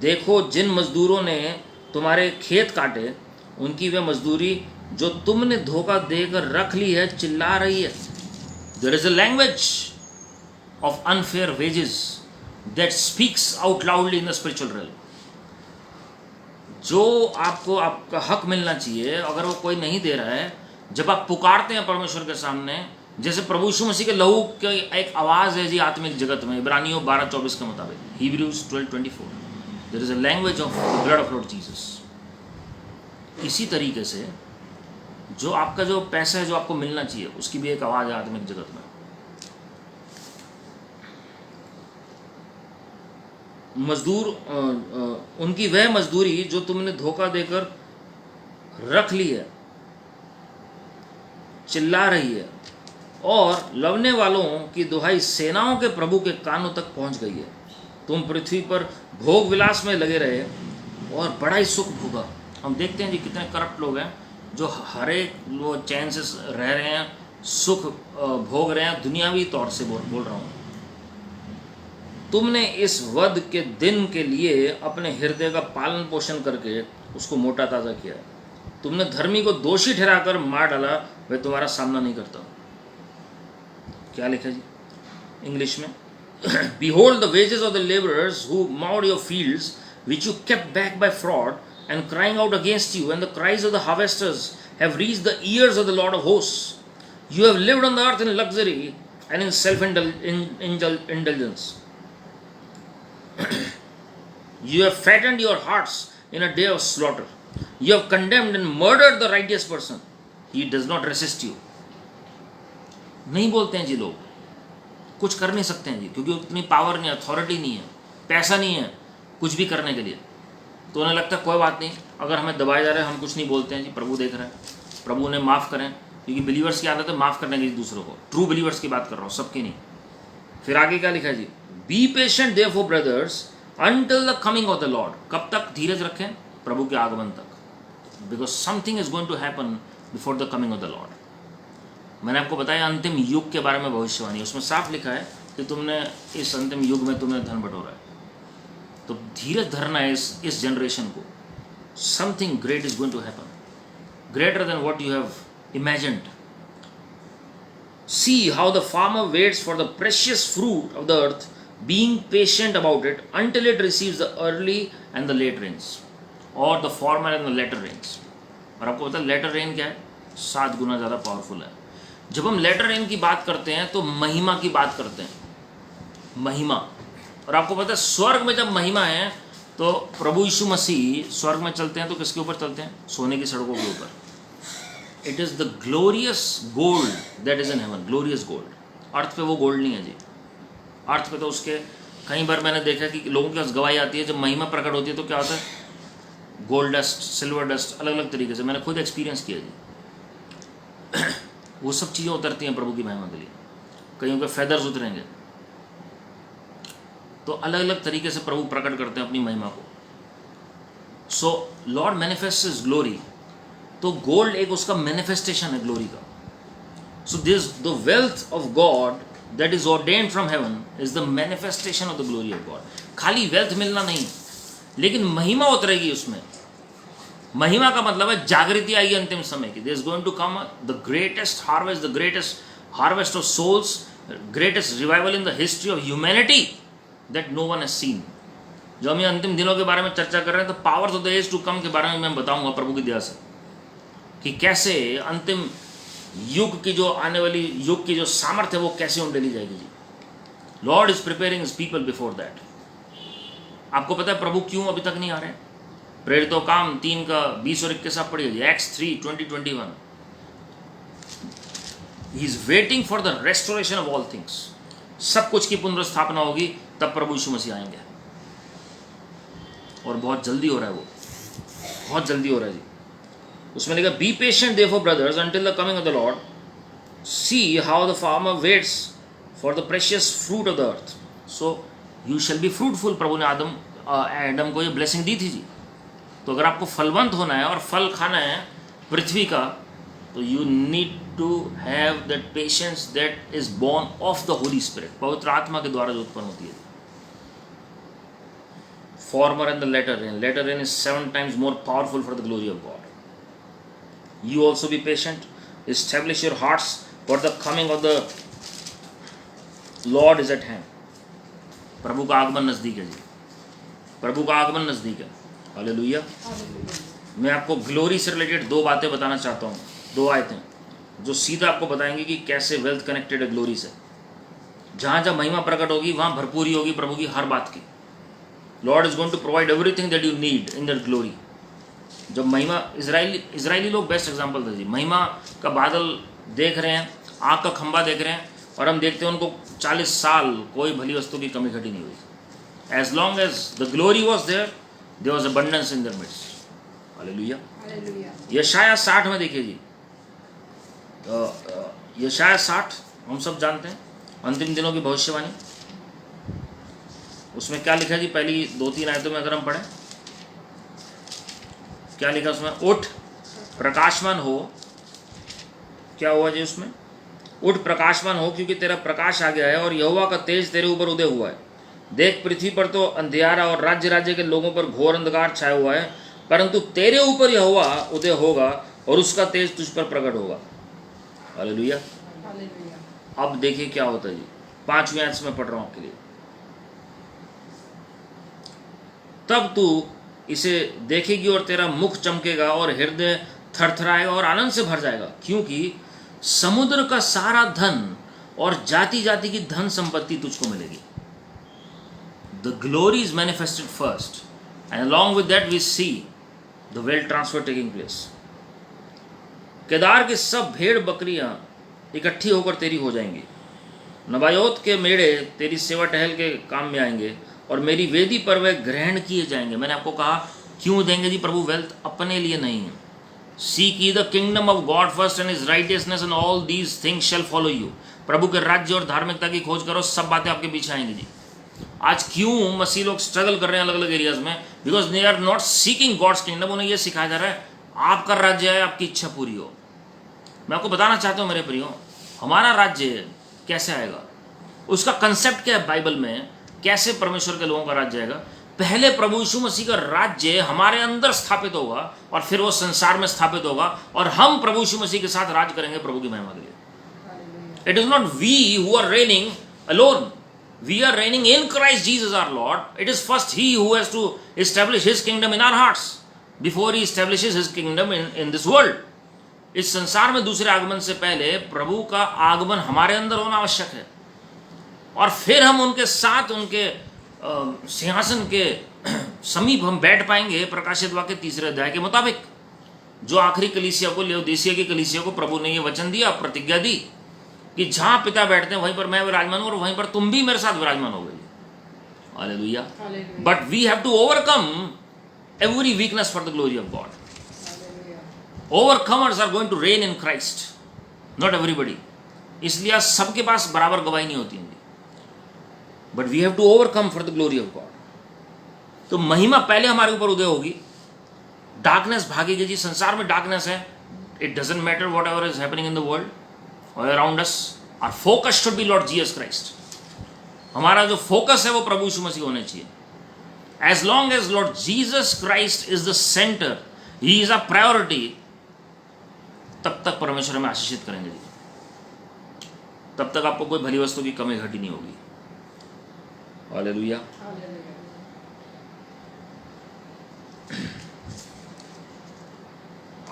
A: देखो, जिन मजदूरों ने तुम्हारे खेत काटे, उनकी वह मजदूरी जो तुमने धोखा देकर रख ली है चिल्ला रही है। There is a language of unfair wages that speaks out loudly in the spiritual realm. जो आपको आपका हक मिलना चाहिए, अगर वो कोई नहीं दे रहा है, जब आप पुकारते हैं परमेश्वर के सामने, जैसे प्रभु यीशु मसीह के लहू की एक आवाज़ है जी आत्मिक जगत में, इब्रानियों 12:24 के मुताबिक, Hebrews 12:24, there is a language of the blood of Lord Jesus. इसी तरीके से जो आपका जो पैसा है जो आपको मिलना चाहिए, उसकी भी एक आवाज़ है आत्मिक जगत में। मजदूर उनकी वह मजदूरी जो तुमने धोखा देकर रख ली है चिल्ला रही है, और लवने वालों की दुहाई सेनाओं के प्रभु के कानों तक पहुंच गई है। तुम पृथ्वी पर भोग विलास में लगे रहे और बड़ा ही सुख भोगा। हम देखते हैं जी कितने करप्ट लोग हैं जो हर एक वो चैन से रह रहे हैं, सुख भोग रहे हैं, दुनियावी तौर से बोल रहा हूँ। तुमने इस वध के दिन के लिए अपने हृदय का पालन पोषण करके उसको मोटा ताज़ा किया है। तुमने धर्मी को दोषी ठहराकर मार डाला, वह तुम्हारा सामना नहीं करता। क्या लिखा जी इंग्लिश में? Behold the wages of the laborers who mowed your fields, which you kept back by fraud, and crying out against you, and the cries of the harvesters have reached the ears of the Lord of hosts. You have lived on the earth in luxury and in self-indulgence. You have fattened your hearts in a day of slaughter. You have condemned and murdered the righteous person. He does not resist you. नहीं बोलते हैं जी लोग, कुछ कर नहीं सकते हैं जी, क्योंकि उतनी पावर नहीं, अथॉरिटी नहीं है, पैसा नहीं है कुछ भी करने के लिए। तो उन्हें लगता है कोई बात नहीं, अगर हमें दबाए जा रहे हैं हम कुछ नहीं बोलते हैं जी, प्रभु देख रहे हैं, प्रभु उन्हें माफ़ करें। क्योंकि बिलीवर्स की आदत है माफ़ करने की दूसरों को, ट्रू बिलीवर्स की बात कर रहा हूँ, सबकी नहीं। फिर आगे क्या लिखा है जी? Be patient therefore brothers until the coming of the Lord. कब तक धीरज रखें? प्रभु के आगमन तक। Because something is going to happen before the coming of the Lord. मैंने आपको बताया अंतिम युग के बारे में भविष्यवाणी, उसमें साफ लिखा है कि तुमने इस अंतिम युग में तुमने धन बटोरा है. तो धीरज धरना है इस जनरेशन को. Something great is going to happen, greater than what you have imagined. See how the farmer waits for the precious fruit of the earth, being patient about it until it receives the early and the late rains, or the former and the latter rains. और आपको पता है letter rain क्या है? 7 गुना ज़्यादा powerful है. जब हम लेटर रेन की बात करते हैं तो महिमा की बात करते हैं, महिमा. और आपको पता है स्वर्ग में जब महिमा है तो प्रभु यीशु मसीह स्वर्ग में चलते हैं तो किसके ऊपर चलते हैं? सोने की सड़कों के ऊपर. It is the glorious gold that is in heaven. Glorious gold. Earth पे वो गोल्ड नहीं है जी. अर्थ पे तो उसके कई बार मैंने देखा कि लोगों के पास गवाही आती है, जब महिमा प्रकट होती है तो क्या होता है? गोल्ड डस्ट, सिल्वर डस्ट, अलग अलग तरीके से. मैंने खुद एक्सपीरियंस किया जी. वो सब चीज़ें उतरती हैं प्रभु की महिमा के लिए. कईयों के फेदर्स उतरेंगे. तो अलग अलग तरीके से प्रभु प्रकट करते हैं अपनी महिमा को. सो लॉर्ड मैनिफेस्ट इज ग्लोरी. तो गोल्ड एक उसका मैनिफेस्टेशन है ग्लोरी का. सो this the wealth of God that is ordained from heaven is the manifestation of the glory of God. खाली वेल्थ मिलना नहीं, लेकिन महिमा उतरेगी उसमें. महिमा का मतलब है जागृति आएगी अंतिम समय की. There is going to come the greatest harvest of souls, greatest revival in the history of humanity that no one has seen. जो हम ये अंतिम दिनों के बारे में चर्चा कर रहे हैं, तो powers of the age to come के बारे में मैं बताऊंगा प्रभु की दया से, कि कैसे अंतिम युग की जो आने वाली युग की जो सामर्थ्य है वो कैसे उंडेली जाएगी जी. Lord is preparing his people before that. आपको पता है प्रभु क्यों अभी तक नहीं आ रहे हैं? प्रेरितों काम 3 का 20 और 21 आप पढ़िए. Acts 3:20-21. He is waiting for the restoration of all things. सब कुछ की पुनर्स्थापना होगी, तब प्रभु यीशु मसीह आएंगे. और बहुत जल्दी हो रहा है, वो बहुत जल्दी हो रहा है जी. उसमें लिखा be patient therefore brothers until the coming of the Lord. See how the farmer waits for the precious fruit of the earth. So you shall be fruitful. प्रभु ने एडम को ये ब्लेसिंग दी थी जी. तो अगर आपको फलवंत होना है और फल खाना है पृथ्वी का, तो you need to have that patience that is born of the Holy Spirit. पवित्र आत्मा के द्वारा जो उत्पन्न होती है. Former and the latter rain. Latter rain is 7 times more powerful for the glory of God. You also be patient. Establish your hearts, for the coming of the Lord is at hand. प्रभु का आगमन नजदीक है जी. प्रभु का आगमन नजदीक है. Hallelujah. मैं आपको ग्लोरी से रिलेटेड 2 बातें बताना चाहता हूँ. 2 आयतें जो सीधा आपको बताएंगे कि कैसे वेल्थ कनेक्टेड है ग्लोरी से. जहाँ जहाँ महिमा प्रकट होगी वहाँ भरपूरी होगी प्रभु की हर बात की. Lord is going to provide everything that you need in that glory. जब महिमा, इजरायली लोग बेस्ट एग्जांपल थे जी. महिमा का बादल देख रहे हैं, आग का खंबा देख रहे हैं, और हम देखते हैं उनको 40 साल कोई भली वस्तु की कमी घटी नहीं हुई. As long as the glory was there was abundance in their midst. Hallelujah. यशाया 60 में देखिए जी. यशाया 60 हम सब जानते हैं, अंतिम दिनों की भविष्यवाणी. उसमें क्या लिखा जी? पहली 2-3 आयतों में अगर हम पढ़ें, क्या लिखा उसमें? उठ प्रकाशमान हो. क्या हुआ जी उसमें? उठ प्रकाशमान हो, क्योंकि तेरा प्रकाश आ गया है और यहोवा का तेज तेरे ऊपर उदय हुआ है. देख पृथ्वी पर तो अंधियारा और राज्य राज्य के लोगों पर घोर अंधकार छाया हुआ है, परंतु तेरे ऊपर यहोवा उदय होगा और उसका तेज तुझ पर प्रकट होगा. हालेलुया. अब देखिए क्या होता है जी. 5वीं आयत में पढ़ रहा हूँ आपके लिए. तब तू इसे देखेगी और तेरा मुख चमकेगा और हृदय थरथराएगा और आनंद से भर जाएगा, क्योंकि समुद्र का सारा धन और जाति जाति की धन संपत्ति तुझको मिलेगी. The glory is manifested first, and along with that we see the wealth transfer taking place. Kedar की सब भेड़ बकरियां इकट्ठी होकर तेरी हो जाएंगी. नबायोत के मेढ़े तेरी सेवा टहल के काम में आएंगे और मेरी वेदी पर वे ग्रहण किए जाएंगे. मैंने आपको कहा क्यों देंगे जी प्रभु वेल्थ? अपने लिए नहीं है. Seek ye the kingdom of God first and his righteousness and all these things shall follow you. प्रभु के राज्य और धार्मिकता की खोज करो, सब बातें आपके पीछे आएंगी जी. आज क्यों मसीह लोग स्ट्रगल कर रहे हैं अलग अलग एरियाज में? Because they are not seeking God's kingdom. उन्हें यह सिखाया जा रहा है आपका राज्य आए, आपकी इच्छा पूरी हो। मैं आपको बताना चाहता हूं मेरे प्रियो, हमारा राज्य कैसे आएगा, उसका कंसेप्ट क्या है बाइबल में, कैसे परमेश्वर के लोगों का राज्य आएगा। पहले प्रभु यीशु मसीह का राज्य हमारे अंदर स्थापित होगा और फिर वो संसार में स्थापित होगा और हम प्रभु यीशु मसीह के साथ राज करेंगे प्रभु की महिमा के लिए। It is not we who are reigning alone, we are reigning in Christ Jesus our Lord. It is first he who has to establish his kingdom in our hearts before he establishes his kingdom in this world. इस संसार में दूसरे आगमन से पहले प्रभु का आगमन हमारे अंदर होना आवश्यक है और फिर हम उनके साथ उनके सिंहासन के समीप हम बैठ पाएंगे। प्रकाशित वाक्य 3 अध्याय के मुताबिक जो आखिरी कलीसिया को, लेओदीसिया की कलीसिया को प्रभु ने ये वचन दिया, प्रतिज्ञा दी कि जहां पिता बैठते हैं वहीं पर मैं विराजमान हूं और वहीं पर तुम भी मेरे साथ विराजमान हो गई। Hallelujah. But we have to overcome every weakness for the glory of God. Overcomers are going to reign in Christ, not everybody. इसलिए सबके पास बराबर गवाही नहीं होती, but we have to overcome for the glory of God. तो महिमा पहले हमारे ऊपर उदय होगी, डार्कनेस भागेगी जी। संसार में डार्कनेस है, it doesn't matter whatever is happening in the world और around us, our focus should be Lord Jesus Christ. हमारा जो फोकस है वो प्रभु यीशु मसीह होने चाहिए। As long as Lord Jesus Christ is the centre, he is a priority, तब तक परमेश्वर हमें आशीषित करेंगे जी। तब तक आपको कोई भली वस्तु की कमी घटी नहीं होगी। हालेलुया।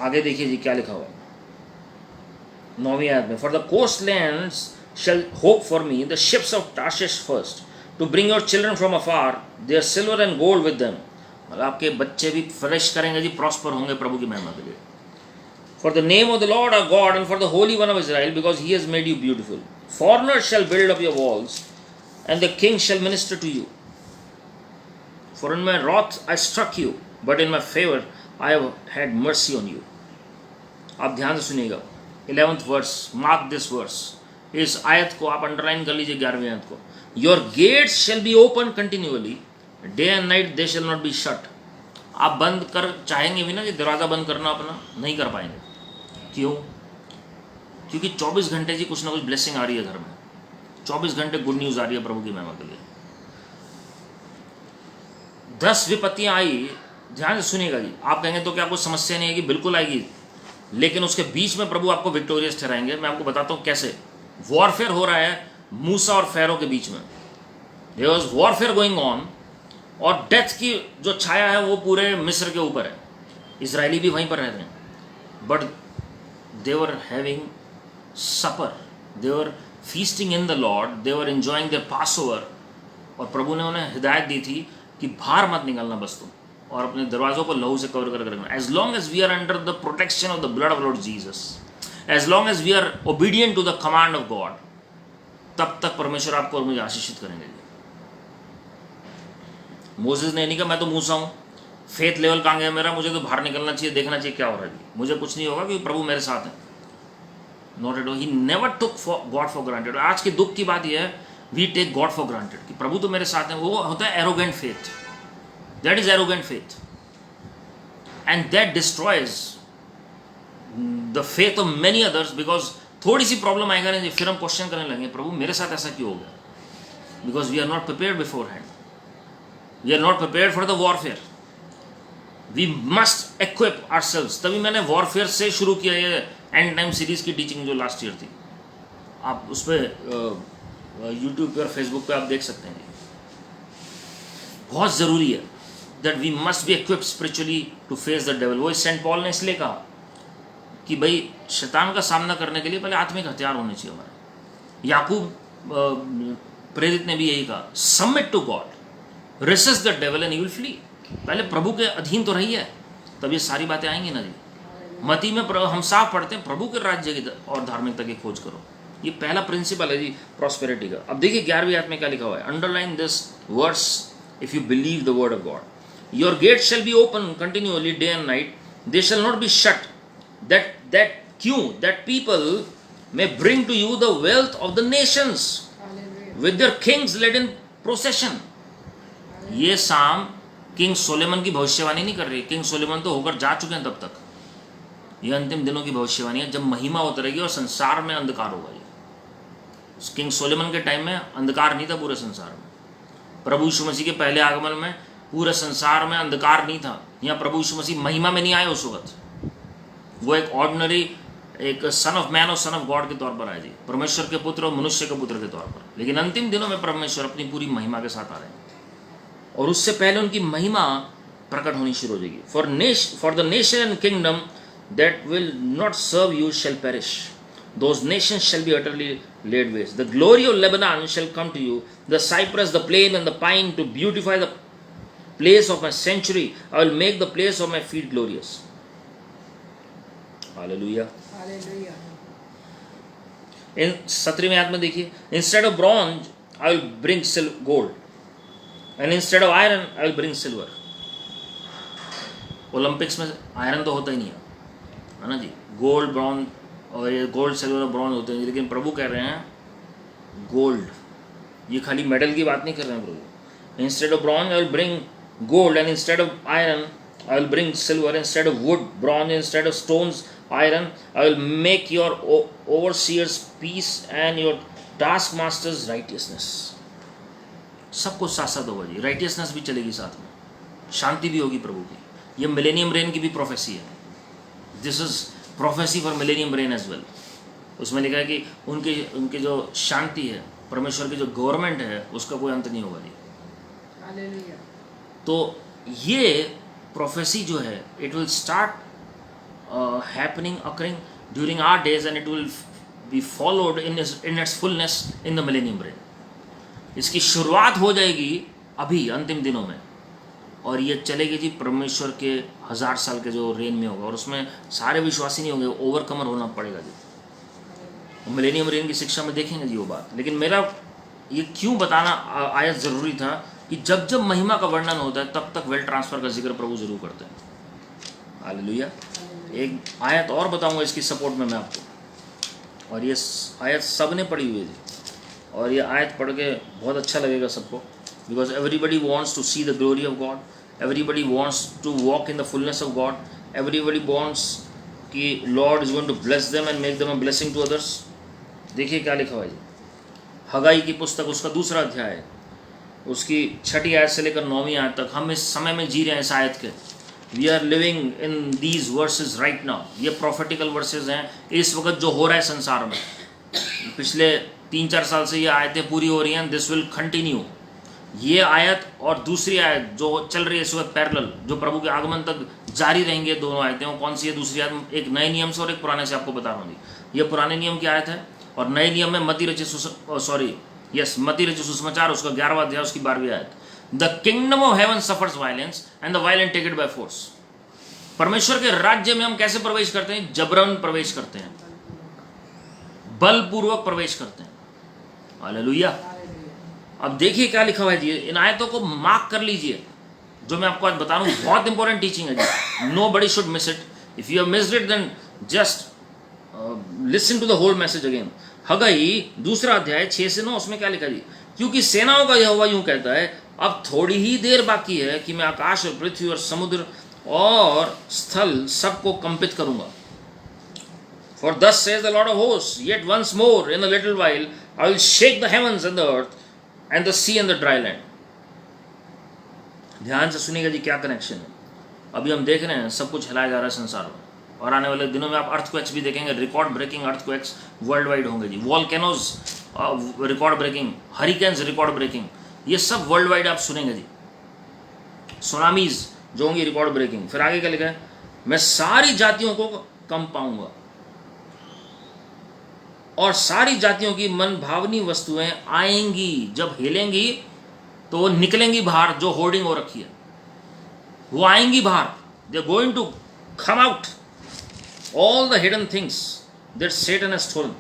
A: आगे देखिए जी क्या लिखा हुआ 9वीं आयत में, for the coastlands shall hope for me the ships of Tarshish first to bring your children from afar their silver and gold with them। मतलब आपके बच्चे भी फ्रेश करेंगे जी, प्रॉस्पर होंगे प्रभु की महिमा के लिए। For the name of the Lord our God and for the Holy One of Israel, because he has made you beautiful. Foreigners shall build up your walls and the king shall minister to you. For in my wrath I struck you, but in my favor I have had mercy on you। आप ध्यान से सुनिएगा 11th verse, mark this verse। इस आयत को आप underline कर लीजिए 11वीं आयत को। Your gates shall be open continually, day and night they shall not be shut। आप बंद कर चाहेंगे भी ना कि दरवाज़ा बंद करना अपना, नहीं कर पाएंगे। क्यों? क्योंकि 24 घंटे जी कुछ ना कुछ ब्लेसिंग आ रही है घर में, 24 घंटे गुड न्यूज़ आ रही है प्रभु की महिमा के लिए। 10 विपत्तियाँ आई, ध्यान से सुनिएगा जी। आप कहेंगे तो क्या कोई समस्या नहीं आएगी? बिल्कुल आएगी, लेकिन उसके बीच में प्रभु आपको विक्टोरियस ठहराएंगे। मैं आपको बताता हूँ कैसे। वॉरफेयर हो रहा है मूसा और फैरो के बीच में, there was warfare going on और डेथ की जो छाया है वो पूरे मिस्र के ऊपर है। इजरायली भी वहीं पर रह रहे हैं, but they were having supper, they were feasting in the Lord, they were enjoying their Passover. और प्रभु ने उन्हें हिदायत दी थी कि बाहर मत निकलना बस तुम, और अपने दरवाज़ों को लहू से कवर करके रखना। As long as we are under the protection of the blood of Lord Jesus, as long as we are obedient to the command of God, तब तक परमेश्वर आपको और मुझे आशीषित करेंगे। मोसेस ने नहीं कहा मैं तो मूसा हूँ, फेथ लेवल कहाँ गया मेरा, मुझे तो बाहर निकलना चाहिए, देखना चाहिए क्या हो रहा है, मुझे कुछ नहीं होगा क्योंकि प्रभु मेरे साथ है। Not at all, he never took God for granted. आज की दुख की बात यह है, we take God for granted कि प्रभु तो मेरे साथ है। वो होता है arrogant faith, that is arrogant faith, and that destroys the faith of many others. Because थोड़ी सी प्रॉब्लम आएगा नहीं, फिर हम क्वेश्चन करने लगेंगे प्रभु मेरे साथ ऐसा क्यों हो गया, because we are not prepared beforehand, we are not prepared for the warfare. We must equip ourselves. तभी मैंने वॉरफेयर से शुरू किया ये एंड टाइम सीरीज की टीचिंग जो लास्ट ईयर थी। आप उस पर यूट्यूब पे और फेसबुक पे आप देख सकते हैं। बहुत ज़रूरी है that we must be equipped spiritually to face the devil. वो सेंट पॉल ने इसलिए कहा कि भाई शैतान का सामना करने के लिए पहले आत्मिक हथियार होने चाहिए हमारे। याकूब प्रेरित ने भी यही कहा, submit to God, resist the devil and he will flee. पहले प्रभु के अधीन तो रही है, तब ये सारी बातें आएंगी ना जी। मती में हम साफ पढ़ते हैं प्रभु के राज्य की और धार्मिकता की खोज करो। ये पहला प्रिंसिपल है जी प्रॉस्पेरिटी का। अब देखिए 11वीं आयत में क्या लिखा हुआ है, underline this verse if you believe the word of God. Your gate shall be open continually day and night, they shall not be shut, that क्यों, that people may bring to you the wealth of the nations with their kings led in procession। ये साम king सोलेमन की भविष्यवाणी नहीं कर रही, king सोलेमन तो होकर जा चुके हैं तब तक। ये अंतिम दिनों की भविष्यवाणी है, जब महिमा उतरेगी और संसार में अंधकार होगा। ये किंग सोलोमन के टाइम में अंधकार नहीं था पूरे संसार में। प्रभु यीशु मसीह के पहले आगमन में पूरे संसार में अंधकार नहीं था। यहाँ प्रभु यीशु मसीह महिमा में नहीं आए उस वक्त, वो एक ऑर्डिनरी, एक सन ऑफ मैन और सन ऑफ गॉड के तौर पर आए जी, परमेश्वर के पुत्र और मनुष्य के पुत्र के तौर पर। लेकिन अंतिम दिनों में परमेश्वर अपनी पूरी महिमा के साथ आ रहे हैं और उससे पहले उनकी महिमा प्रकट होनी शुरू हो जाएगी। For the nation and kingdom that will not serve you shall perish, those nations shall be utterly laid waste. The glory of Lebanon shall come to you, the cypress, the plane and the pine, to beautify the place of my sanctuary. I will make the place of my feet glorious. Hallelujah.
B: Hallelujah.
A: इन 17वें आयत में देखिए, instead of bronze I will bring gold, and instead of iron I will bring silver. Olympics में iron तो होता ही नहीं है ना जी, gold bronze और ये गोल्ड सिल्वर और ब्रॉन्ज होते हैं, लेकिन प्रभु कह रहे हैं गोल्ड। ये खाली मेडल की बात नहीं कर रहे हैं प्रभु। Instead of bronze I will bring gold, and instead of iron I will bring silver, instead of wood bronze, instead of stones iron. I will make your overseers peace and your taskmasters righteousness. सब कुछ साथ साथ होगा जी, righteousness भी चलेगी साथ में, शांति भी होगी प्रभु की। ये मिलेनियम रेन की भी प्रोफेसी है। This is prophecy for millennium reign as well. उसमें लिखा है कि उनके जो शांति है, परमेश्वर की जो गवर्नमेंट है, उसका कोई अंत नहीं होगा जी।
B: हालेलुया।
A: तो ये प्रोफेसी जो है, it will start happening occurring during our days and it will be followed in its fullness in the millennium reign. इसकी शुरुआत हो जाएगी अभी अंतिम दिनों में, और ये चलेगी जी परमेश्वर के 1000 साल के जो रेन में होगा, और उसमें सारे विश्वासी नहीं होंगे, ओवरकमर होना पड़ेगा जी। मिलेनियम रेन की शिक्षा में देखेंगे जी वो बात। लेकिन मेरा ये क्यों बताना आयत ज़रूरी था कि जब जब महिमा का वर्णन होता है तब तक वेल्थ ट्रांसफ़र का जिक्र प्रभु जरूर करते हैं। हालेलुया। एक आयत और बताऊंगा इसकी सपोर्ट में मैं आपको, और ये आयत सब ने पढ़ी हुई है जी, और ये आयत पढ़ के बहुत अच्छा लगेगा सबको, because everybody wants to see the glory of God, everybody wants to walk in the fullness of God, everybody wants कि Lord is going to bless them and make them a blessing to others। देखिए क्या लिखा हुआ है जी, हगाई की पुस्तक उसका 2रा अध्याय है, उसकी 6ठी आयत से लेकर 9वीं आयत तक। हम इस समय में जी रहे हैं इस आयत के, we are living in these verses right now. ये प्रोफेटिकल वर्सेज हैं इस वक्त जो हो रहा है संसार में। पिछले 3-4 साल से ये आयतें पूरी हो रही हैं, दिस विल कंटिन्यू। ये आयत और दूसरी आयत जो चल रही है इस वक्त पैरेलल, जो प्रभु के आगमन तक जारी रहेंगे, दोनों आयतें। वो कौन सी है दूसरी आयत? एक नए नियम से और एक पुराने से आपको बता रहा हूँ। ये पुराने नियम की आयत है, और नए नियम में मती रचित सुसमाचार उसका 11वां अध्याय उसकी 12वीं आयत। The kingdom of heaven suffers violence and the violent take it by force. परमेश्वर के राज्य में हम कैसे प्रवेश करते हैं? जबरन प्रवेश करते हैं, बलपूर्वक प्रवेश करते हैं। हालेलुया। अब देखिए क्या लिखा हुआ है जी, इन आयतों को मार्क कर लीजिए जो मैं आपको आज बता रहा हूँ। बहुत इंपॉर्टेंट टीचिंग है जी, nobody should miss it. If you have missed it then just listen to the whole message again. हगाई 2रा अध्याय 6 से 9, उसमें क्या लिखा जी, क्योंकि सेनाओं का यहोवा यूं कहता है, अब थोड़ी ही देर बाकी है कि मैं आकाश और पृथ्वी और समुद्र और स्थल सबको कंपित करूंगा। For thus says the Lord of hosts, yet once more in a little while I will shake the heavens and the earth and the sea and the dry land। ध्यान से सुनिएगा जी क्या कनेक्शन है। अभी हम देख रहे हैं सब कुछ हिलाया जा रहा है संसार में, और आने वाले दिनों में आप अर्थक्वेक्स भी देखेंगे। Record breaking earthquakes worldwide होंगे जी, volcanoes record breaking, hurricanes record breaking, ये सब वर्ल्ड वाइड आप सुनेंगे जी। सुनामीज जो होंगी रिकॉर्ड ब्रेकिंग। फिर आगे क्या लिखा है, मैं सारी जातियों को कम पाऊंगा और सारी जातियों की मन भावनी वस्तुएं आएंगी। जब हिलेंगी तो वो निकलेंगी बाहर, जो होर्डिंग हो रखी है वो आएंगी बाहर। They are going to come out all the hidden things that Satan has stolen.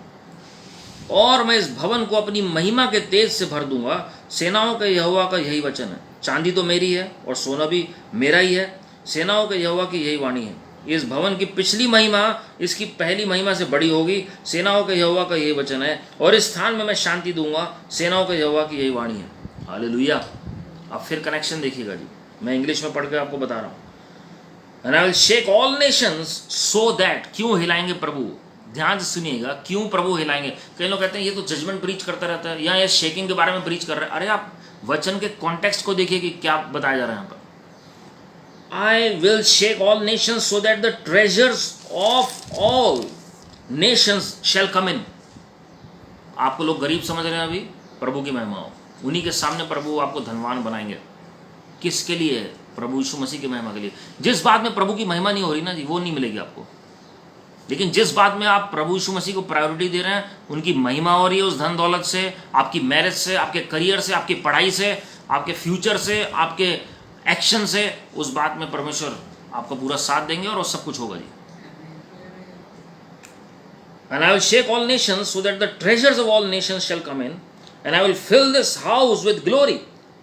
A: और मैं इस भवन को अपनी महिमा के तेज से भर दूंगा। सेनाओं के यहोवा का यही वचन है। चांदी तो मेरी है और सोना भी मेरा ही है। सेनाओं के यहोवा की यही वाणी है, इस भवन की पिछली महिमा इसकी पहली महिमा से बड़ी होगी। सेनाओं के यहोवा का यही वचन है, और इस स्थान में मैं शांति दूंगा। सेनाओं के यहोवा की यही वाणी है। हालेलुया। अब फिर कनेक्शन देखिएगा जी, मैं इंग्लिश में पढ़ के आपको बता रहा हूँ। And I will shake all nations so that, क्यों हिलाएंगे प्रभु, ध्यान से सुनिएगा, क्यों प्रभु हिलाएंगे। कई लोग कहते हैं ये तो जजमेंट ब्रीच करता रहता है, या ये शेकिंग के बारे में ब्रीच कर रहा है। अरे आप वचन के कॉन्टेक्स्ट को देखिए कि क्या बताया जा रहा है यहाँ पर। I will shake all nations so that the treasures of all nations shall come in. आपको लोग गरीब समझ रहे हैं अभी, प्रभु की महिमा हो, उन्हीं के सामने प्रभु आपको धनवान बनाएंगे। किसके लिए? प्रभु यीशु मसीह की महिमा के लिए। जिस बात में प्रभु की महिमा नहीं हो रही ना जी, वो नहीं मिलेगी आपको। लेकिन जिस बात में आप प्रभु यीशु मसीह को प्रायोरिटी दे रहे हैं, उनकी महिमा हो रही है उस धन दौलत से, आपकी मैरिज से, आपके करियर से, आपकी पढ़ाई से, आपके फ्यूचर से, आपके एक्शन से, उस बात में परमेश्वर आपका पूरा साथ देंगे और सब कुछ होगा जी। And I will shake all nations so that the treasures of all nations shall come in, and I will fill this house with glory.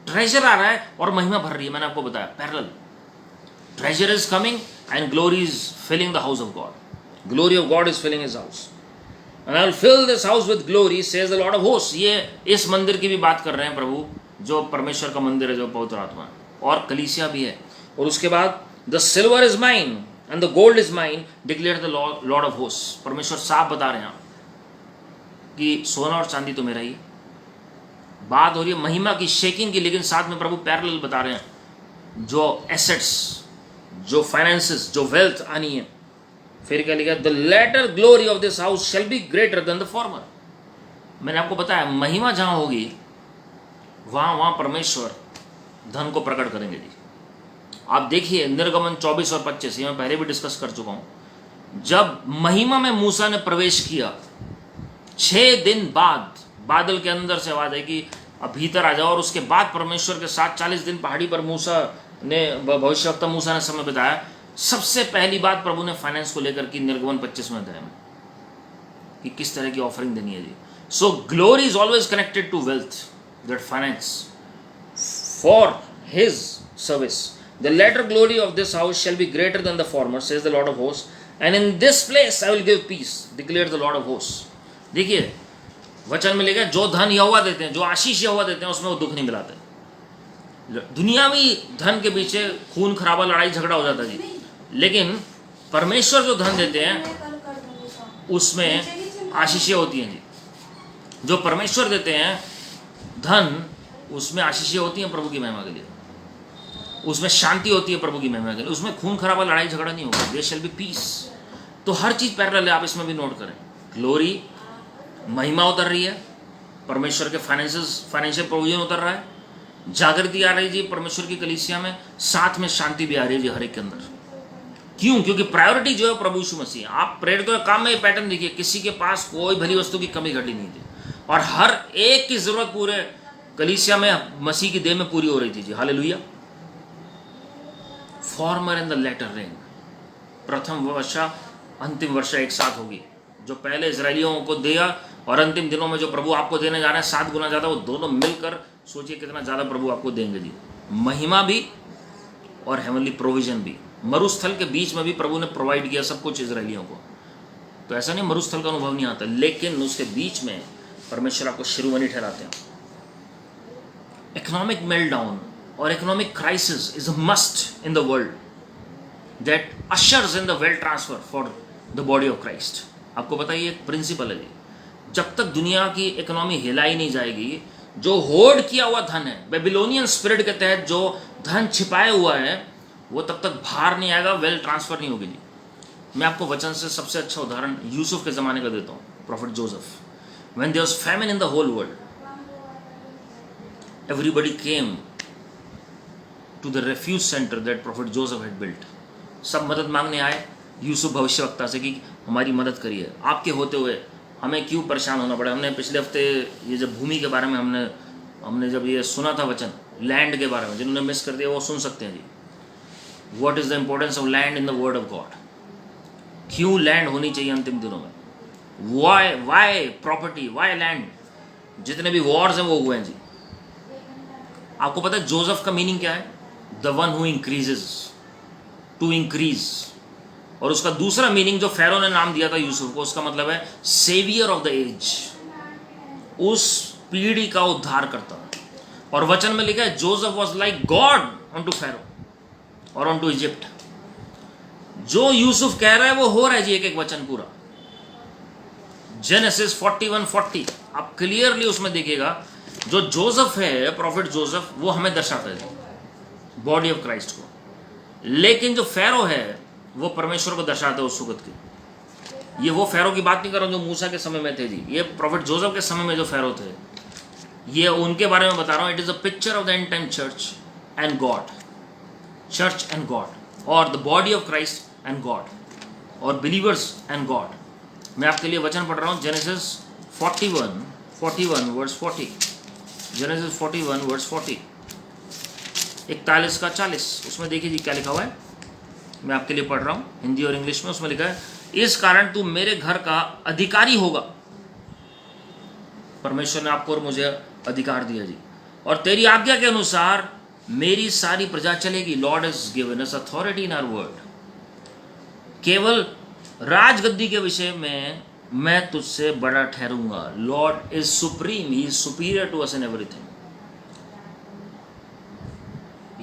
A: Treasure आ रहा है और महिमा भर रही है, मैंने आपको बताया parallel. Treasure is coming and glory is filling the house of God. Glory of God is filling his house. And I will fill this house with glory says the Lord of host. ये इस मंदिर की भी बात कर रहे हैं प्रभु, जो परमेश्वर का मंदिर है, जो पवित्र आत्मा है, और कलीसिया भी है। और उसके बाद the silver is mine and the gold is mine declare the Lord of host. परमेश्वर साफ बता रहे हैं कि सोना और चांदी तो मेरा ही। बात हो रही है महिमा की, शेकिंग की, लेकिन साथ में प्रभु पैरेलल बता रहे हैं जो एसेट्स, जो फाइनेंसेस, जो वेल्थ आनी है। फिर क्या लिखा? The latter glory of this house shall be greater than the former. मैंने आपको बताया महिमा जहां होगी वहां परमेश्वर धन को प्रकट करेंगे जी। आप देखिए निर्गमन 24 और 25, ये मैं पहले भी डिस्कस कर चुका हूं। जब महिमा में मूसा ने प्रवेश किया, 6 दिन बाद बादल के अंदर से आवाज आई कि अब भीतर आ जाओ, और उसके बाद परमेश्वर के साथ 40 दिन पहाड़ी पर मूसा ने, भविष्यवक्ता मूसा ने समय बिताया। सबसे पहली बात प्रभु ने फाइनेंस को लेकर की निर्गमन 25वें अध्याय में, कि किस तरह की ऑफरिंग देनी है जी। So glory is always connected to wealth, that finance for his service. The latter glory of this house shall be greater than the former says the Lord of host, and in this place I will give peace declare the Lord of host. देखिए वचन में लिखा है जो धन यहोवा देते हैं, जो आशीष यहोवा देते हैं, उसमें वो दुख नहीं मिलाते। दुनियावी धन के पीछे खून खराबा, लड़ाई झगड़ा हो जाता है जी, लेकिन परमेश्वर जो धन देते हैं उसमें आशीषें होती हैं जी। जो परमेश्वर देते हैं धन, उसमें आशीषें होती हैं प्रभु की महिमा के लिए, उसमें शांति होती है प्रभु की महिमा के लिए, उसमें खून खराबा, लड़ाई झगड़ा नहीं होगा। There shall be peace. तो हर चीज पैरेलल है, आप इसमें भी नोट करें। ग्लोरी, महिमा उतर रही है, परमेश्वर के फाइनेंशियल प्रोविजन उतर रहा है, जागृति आ रही है जी परमेश्वर की कलीसिया में, साथ में शांति भी आ रही है जी हर एक के अंदर। क्यों? क्योंकि प्रायोरिटी जो है प्रभु यीशु मसीह। आप प्रेरितों के काम में ये पैटर्न देखिए, किसी के पास कोई भली वस्तु की कमी घटी नहीं थी, और हर एक की जरूरत पूरे कलीसिया में मसीह की देह में पूरी हो रही थी जी। Hallelujah. Former and the latter rain, प्रथम वर्षा अंतिम वर्षा एक साथ होगी। जो पहले इजरायलियों को दिया और अंतिम दिनों में जो प्रभु आपको देने जा रहे हैं 7 गुना ज्यादा, वो दोनों मिलकर सोचिए कितना ज्यादा प्रभु आपको देंगे जी। महिमा भी और हेवनली प्रोविजन भी। मरुस्थल के बीच में भी प्रभु ने प्रोवाइड किया सब कुछ इजरायलियों को। तो ऐसा नहीं मरुस्थल का अनुभव नहीं आता, लेकिन उसके बीच में परमेश्वर आपको शिरोमणि ठहराते हैं। इकोनॉमिक मेल्टडाउन और economic crisis is a must in the world that ushers in the wealth transfer for the body of Christ. आपको पता है ये एक प्रिंसिपल है जी। जब तक दुनिया की इकोनॉमी हिलाई नहीं जाएगी, जो होर्ड किया हुआ धन है, बेबीलोनियन स्पिरिट के तहत जो धन छिपाया हुआ है, वो तब तक बाहर नहीं आएगा, वेल्थ ट्रांसफर नहीं होगी जी। मैं आपको वचन से सबसे अच्छा उदाहरण यूसुफ के ज़माने का देता हूँ, prophet Joseph. When there was famine in the whole world, everybody came to the refuge centre that prophet Joseph had built. सब मदद मांगने आए यूसुफ भविष्यवक्ता से कि हमारी मदद करिए, आपके होते हुए हमें क्यों परेशान होना पड़ा। हमने पिछले हफ्ते ये जब भूमि के बारे में हमने जब ये सुना था वचन, लैंड के बारे में, जिन्होंने मिस कर दिया वो सुन सकते हैं जी। What is the importance of land in the word of God. क्यों लैंड होनी चाहिए अंतिम दिनों में, वाई प्रॉपर्टी, वाई लैंड। जितने भी वॉर्स हैं वो हुए हैं जी। आपको पता है जोसेफ का मीनिंग क्या है? The one who increases, to increase. और उसका दूसरा मीनिंग जो फेरो ने नाम दिया था यूसुफ को, उसका मतलब है सेवियर ऑफ द एज, उस पीढ़ी का उद्धार करता। और वचन में लिखा है Joseph was like God on to Pharaoh और ऑन टू इजिप्ट। जो यूसुफ कह रहा है वो हो रहा है जी, एक एक वचन पूरा। जेनेसिस 41:40 आप क्लियरली उसमें देखिएगा, जो जोसेफ है, प्रॉफिट जोसेफ, वो हमें दर्शाता है बॉडी ऑफ क्राइस्ट को, लेकिन जो फैरो है वो परमेश्वर को दर्शाता है उस वक्त की। ये वो फैरो की बात नहीं कर रहा हूं जो मूसा के समय में थे जी, ये प्रॉफिट जोसेफ के समय में जो फैरो थे, ये उनके बारे में बता रहा हूं। It is a picture of the end time church and God, church and God, और the body of Christ and God, और बिलीवर्स एंड गॉड। मैं आपके लिए वचन पढ़ रहा हूं, जेनेसिस 41 वर्स 40, जेनेसिस 41 वर्स 40, 41 का 40, उसमें देखिए जी क्या लिखा हुआ है। मैं आपके लिए पढ़ रहा हूं हिंदी और इंग्लिश में। उसमें लिखा है, इस कारण तू मेरे घर का अधिकारी होगा। परमेश्वर ने आपको और मुझे अधिकार दिया जी, और तेरी आज्ञा के अनुसार मेरी सारी प्रजा चलेगी। Lord has given us authority in our world. केवल राजगद्दी के विषय में मैं तुझसे बड़ा ठहरूंगा। Lord is supreme, he is superior to us in everything.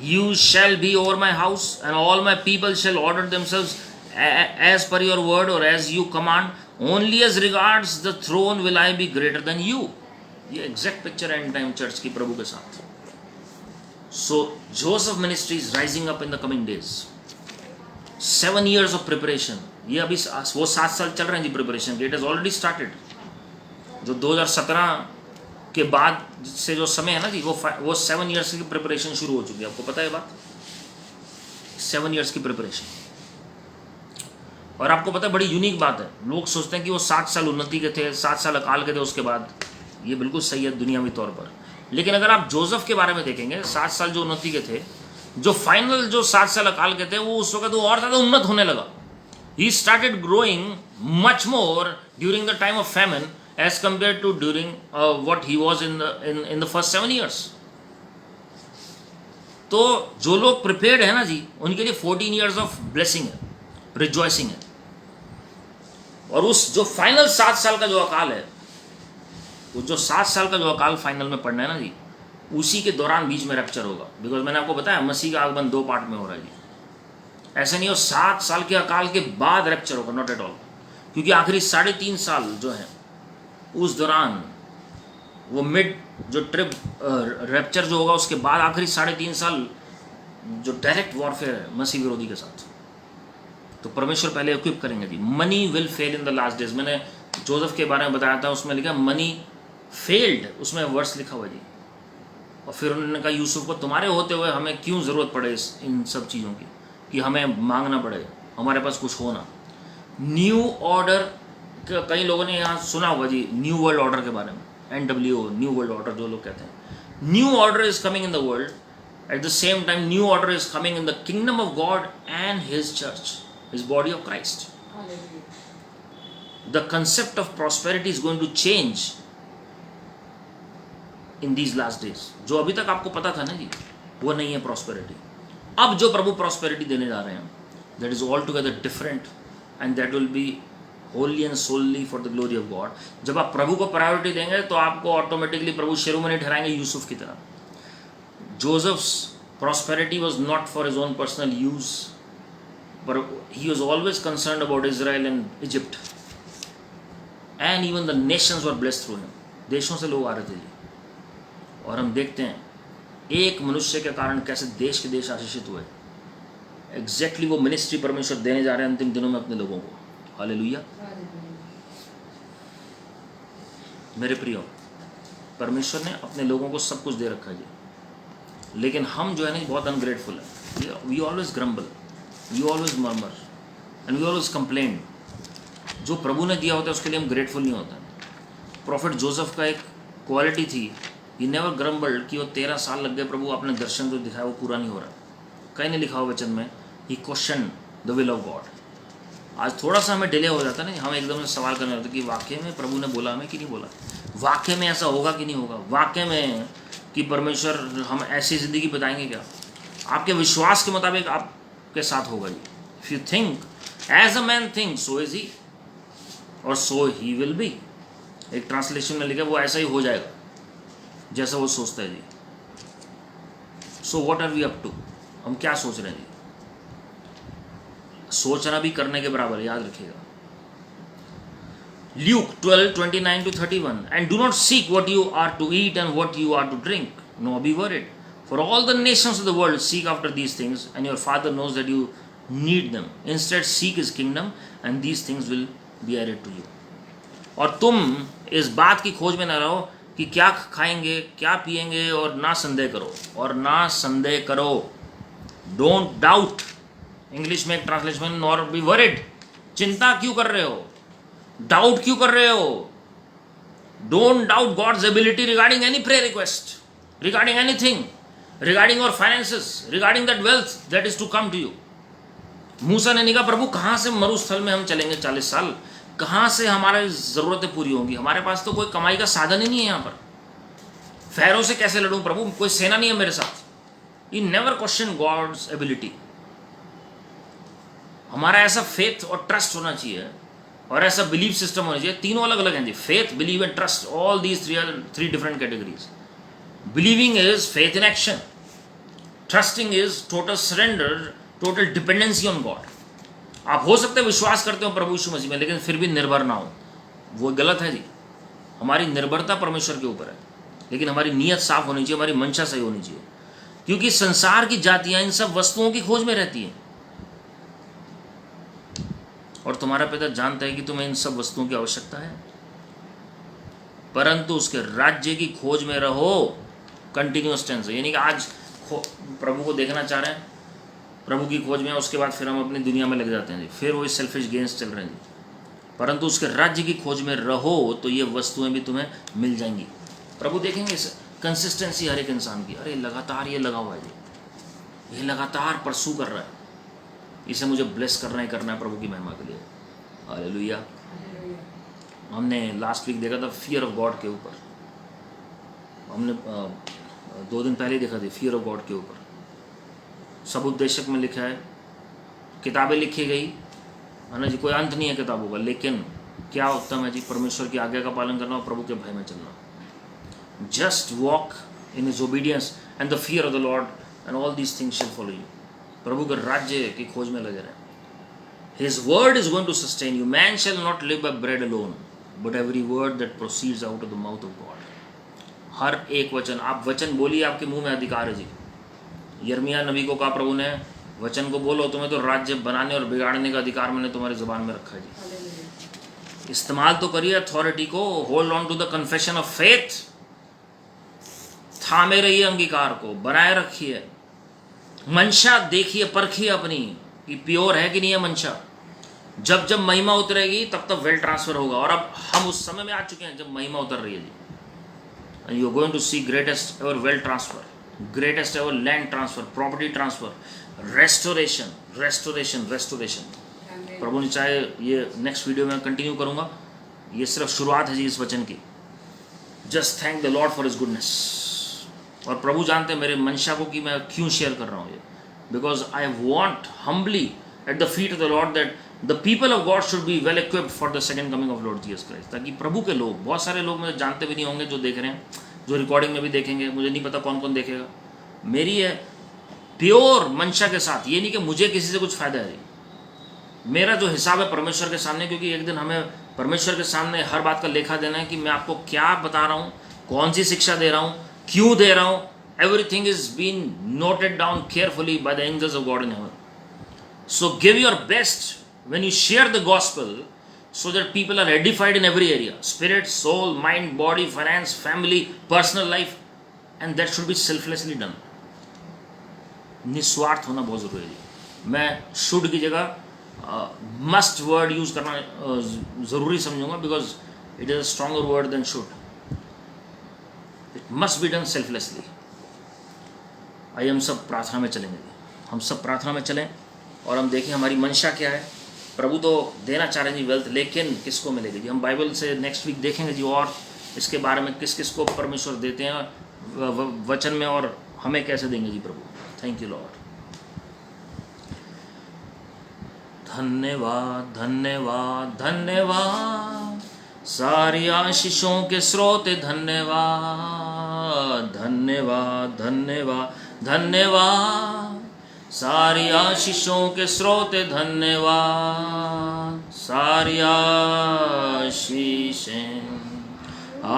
A: You shall be over my house, and all my people shall order themselves as per your word or as you command. Only as regards the throne will I be greater than you. ये exact picture and time church की प्रभु के साथ। So Joseph ministry is rising up in the coming days. 7 years of preparation. ये अभी वो 7 साल चल रहे हैं जी प्रिपरेशन के। It has already started. जो 2017 के बाद से जो समय है ना जी, वो 7 ईयर्स की प्रिपरेशन शुरू हो चुकी है। आपको पता है बात, 7 ईयर्स की प्रिपरेशन। और आपको पता है बड़ी यूनिक बात है, लोग सोचते हैं कि वो 7 साल उन्नति के थे, 7 साल अकाल के थे उसके बाद। ये बिल्कुल सही है दुनियावी तौर पर, लेकिन अगर आप जोसेफ के बारे में देखेंगे, 7 साल जो उन्नति के थे, जो फाइनल जो 7 साल अकाल के थे, वो उस वक्त वो और ज़्यादा उन्नत होने लगा। He started growing much more during the time of famine as compared to during what he was in the first 7 years. तो जो लोग प्रिपेयर्ड है ना जी, उनके लिए 14 years of blessing है, rejoicing है। और उस जो फाइनल 7 साल का जो अकाल है, वो जो 7 साल का जो अकाल फाइनल में पड़ना है ना जी, उसी के दौरान बीच में रैप्चर होगा। बिकॉज मैंने आपको बताया मसीह का आगमन 2 पार्ट में हो रहा है जी। ऐसा नहीं हो 7 साल के अकाल के बाद रैप्चर होगा, नॉट एट ऑल। क्योंकि आखिरी 3.5 साल जो है, उस दौरान वो मिड जो ट्रिप रैप्चर जो होगा, उसके बाद आखिरी 3.5 साल जो डायरेक्ट वॉरफेयर है मसीह विरोधी के साथ। तो परमेश्वर पहले इक्विप करेंगे जी। Money will fail in the last days. मैंने जोसेफ के बारे में बताया था, उसमें लिखा मनी फेल्ड, उसमें वर्स लिखा हुआ जी। और फिर उन्होंने कहा यूसुफ को, तुम्हारे होते हुए हमें क्यों ज़रूरत पड़े इन सब चीज़ों की, कि हमें मांगना पड़े, हमारे पास कुछ होना। न्यू ऑर्डर, कई लोगों ने यहाँ सुना होगा जी न्यू वर्ल्ड ऑर्डर के बारे में, NWO, न्यू वर्ल्ड ऑर्डर जो लोग कहते हैं। New order is coming in the world, at the same time new order is coming in the kingdom of God and his church, his body of Christ. The concept of prosperity is going to change in these last days. जो अभी तक आपको पता था ना जी, वो नहीं है प्रॉस्पेरिटी। अब जो प्रभु प्रॉस्पेरिटी देने जा रहे हैं, that is all together different, and that will be Holi and solely for the glory of God. जब आप प्रभु को प्रायोरिटी देंगे तो आपको ऑटोमेटिकली प्रभु शिरोमणि ठहराएंगे यूसुफ की तरह। Joseph's prosperity was not for his own personal use, but he was always concerned about Israel and Egypt, and even the nations were blessed through him. देशों से लोग आ रहे थे जी, और हम देखते हैं एक मनुष्य के कारण कैसे देश के देश आशीषित हुए। एग्जैक्टली वो मिनिस्ट्री परमेश्वर देने जा रहे हैं अंतिम दिनों में अपने लोगों को। हालेलुया। मेरे प्रियो, परमेश्वर ने अपने लोगों को सब कुछ दे रखा है जी, लेकिन हम जो है ना बहुत अनग्रेटफुल है। We always grumble, we always murmur and we always complain. जो प्रभु ने दिया होता है उसके लिए हम ग्रेटफुल नहीं होते। प्रॉफिट जोसेफ का एक क्वालिटी थी, ही नेवर ग्रम्बल्ड, कि वो 13 साल लग गए, प्रभु आपने दर्शन जो दिखाया वो पूरा नहीं हो रहा। कहीं नहीं लिखा हुआ वचन में, he question the will of God. आज थोड़ा सा हमें डिले हो जाता है ना, हम एकदम से सवाल करने लगते कि वाकई में प्रभु ने बोला हमें कि नहीं बोला, वाकई में ऐसा होगा कि नहीं होगा, वाकई में कि परमेश्वर हम ऐसी ज़िंदगी बताएंगे क्या। आपके विश्वास के मुताबिक आपके साथ होगा जी। If you think as a man think so is he, और सो ही विल बी। एक ट्रांसलेशन में लिखा वो ऐसा ही हो जाएगा जैसा वो सोचता है जी। So what are we up to, हम क्या सोच रहे हैं जी। सोचना भी करने के बराबर है, याद रखिएगा। Luke 12:29-31 and do not seek what you are to eat and what you are to drink, nor be worried, for all the nations of the world seek after these things, and your Father knows that you need them. Instead seek His kingdom, and these things will be added to you. और तुम इस बात की खोज में न रहो कि क्या खाएंगे, क्या पिएंगे, और ना संदेह करो, और ना संदेह करो। डोंट डाउट, इंग्लिश में एक ट्रांसलेशन, नॉर बी वरिड। चिंता क्यों कर रहे हो, डाउट क्यों कर रहे हो? Don't doubt God's ability regarding any prayer request, regarding anything, regarding your finances, regarding that wealth that is to come to you. मूसा ने कहा, प्रभु कहाँ से मरुस्थल में हम चलेंगे 40 साल, कहाँ से हमारी ज़रूरतें पूरी होंगी? हमारे पास तो कोई कमाई का साधन ही नहीं है यहाँ पर। फैरो से कैसे लड़ूं प्रभु, कोई सेना नहीं है मेरे साथ। You never question God's ability. हमारा ऐसा फेथ और ट्रस्ट होना चाहिए, और ऐसा बिलीव सिस्टम होना चाहिए। तीनों अलग अलग हैं जी, faith, believe and trust. All these three different categories. Believing is faith in action, trusting is total surrender, total dependency on God. आप हो सकते हैं विश्वास करते हो प्रभु यीशु मसीह में, लेकिन फिर भी निर्भर ना हो, वो गलत है जी। हमारी निर्भरता परमेश्वर के ऊपर है, लेकिन हमारी नीयत साफ होनी चाहिए, हमारी मंशा सही होनी चाहिए। क्योंकि संसार की जातियां इन सब वस्तुओं की खोज में रहती हैं, और तुम्हारा पिता जानता है कि तुम्हें इन सब वस्तुओं की आवश्यकता है, परंतु उसके राज्य की खोज में रहो। कंटिन्यूअस टेंस, यानी कि आज प्रभु को देखना चाह रहे हैं, प्रभु की खोज में, उसके बाद फिर हम अपनी दुनिया में लग जाते हैं जी, फिर वही सेल्फिश गेन्स चल रहे हैं जी। परंतु उसके राज्य की खोज में रहो तो ये वस्तुएं भी तुम्हें मिल जाएंगी। प्रभु देखेंगे कंसिस्टेंसी हर एक इंसान की। अरे लगातार ये लगा हुआ है जी, ये लगातार परसू कर रहा है, इसे मुझे ब्लेस करना ही करना है प्रभु की महिमा के लिए। हालेलुया। हमने लास्ट वीक देखा था फियर ऑफ गॉड के ऊपर, हमने 2 दिन पहले देखा थी फियर ऑफ गॉड के ऊपर। सब उपदेशक में लिखा है, किताबें लिखी गई है ना जी, कोई अंत नहीं है किताबों का, लेकिन क्या उत्तम है जी, परमेश्वर की आज्ञा का पालन करना और प्रभु के भय में चलना। Just walk in his obedience and the fear of the Lord and all these things shall follow you. प्रभु के राज्य की खोज में लगे रहें। His word is going to sustain you. Man shall not live by bread alone, but every word that proceeds out of the mouth of God. हर एक वचन, आप वचन बोलिए, आपके मुंह में अधिकार है जी। यर्मिया नबी को कहा प्रभु ने, वचन को बोलो, तुम्हें तो राज्य बनाने और बिगाड़ने का अधिकार मैंने तुम्हारी जुबान में रखा है जी। इस्तेमाल तो करिए अथॉरिटी को। Hold on to the confession of faith, थामे रहिए अंगीकार को, बनाए रखिए। मंशा देखिए, परखिए अपनी कि प्योर है कि नहीं है मंशा। जब जब महिमा उतरेगी तब तब वेल्थ ट्रांसफर होगा, और अब हम उस समय में आ चुके हैं जब महिमा उतर रही है जी। You are going to see greatest ever wealth transfer, greatest ever land transfer, property transfer, restoration, restoration, restoration. प्रभु ने चाहे ये नेक्स्ट वीडियो में कंटिन्यू करूंगा, ये सिर्फ शुरुआत है जी इस वचन की। Just thank the Lord for his goodness. और प्रभु जानते हैं मेरे मंशा को कि मैं क्यों शेयर कर रहा हूँ ये, because I want humbly at the feet of the Lord that the people of God should be well equipped for the second coming of Lord Jesus Christ. ताकि प्रभु के लोग, बहुत सारे लोग मुझे जानते भी नहीं होंगे जो देख रहे हैं, जो रिकॉर्डिंग में भी देखेंगे, मुझे नहीं पता कौन कौन देखेगा। मेरी है प्योर मंशा के साथ, ये नहीं कि मुझे किसी से कुछ फायदा है। मेरा जो हिसाब है परमेश्वर के सामने, क्योंकि एक दिन हमें परमेश्वर के सामने हर बात का लेखा देना है कि मैं आपको क्या बता रहा हूँ, कौन सी शिक्षा दे रहा हूँ, क्यों दे रहा हूँ। Everything is being noted down carefully by the angels of God in heaven. So give your best when you share the gospel, so that people are edified in every area: spirit, soul, mind, body, finance, family, personal life, and that should be selflessly done. निस्वार्थ होना बहुत जरूरी है। मैं should की जगह must word use करना जरूरी समझूंगा, because it is a stronger word than should. It must be done selflessly. आइए हम सब प्रार्थना में चलेंगे, हम सब प्रार्थना में चलें और हम देखें हमारी मंशा क्या है। प्रभु तो देना चाह रहे हैं जी वेल्थ, लेकिन किसको मिलेगी जी। हम बाइबल से नेक्स्ट वीक देखेंगे जी, और इसके बारे में किस किस को परमेश्वर देते हैं वचन में, और हमें कैसे देंगे जी प्रभु। Thank you Lord. धन्यवाद, धन्यवाद, धन्यवाद, सारी आशीषों के स्रोत धन्यवाद, धन्यवाद, धन्यवाद, धन्यवाद, सारी आशीषों के स्रोत धन्यवाद, सारी आशीषें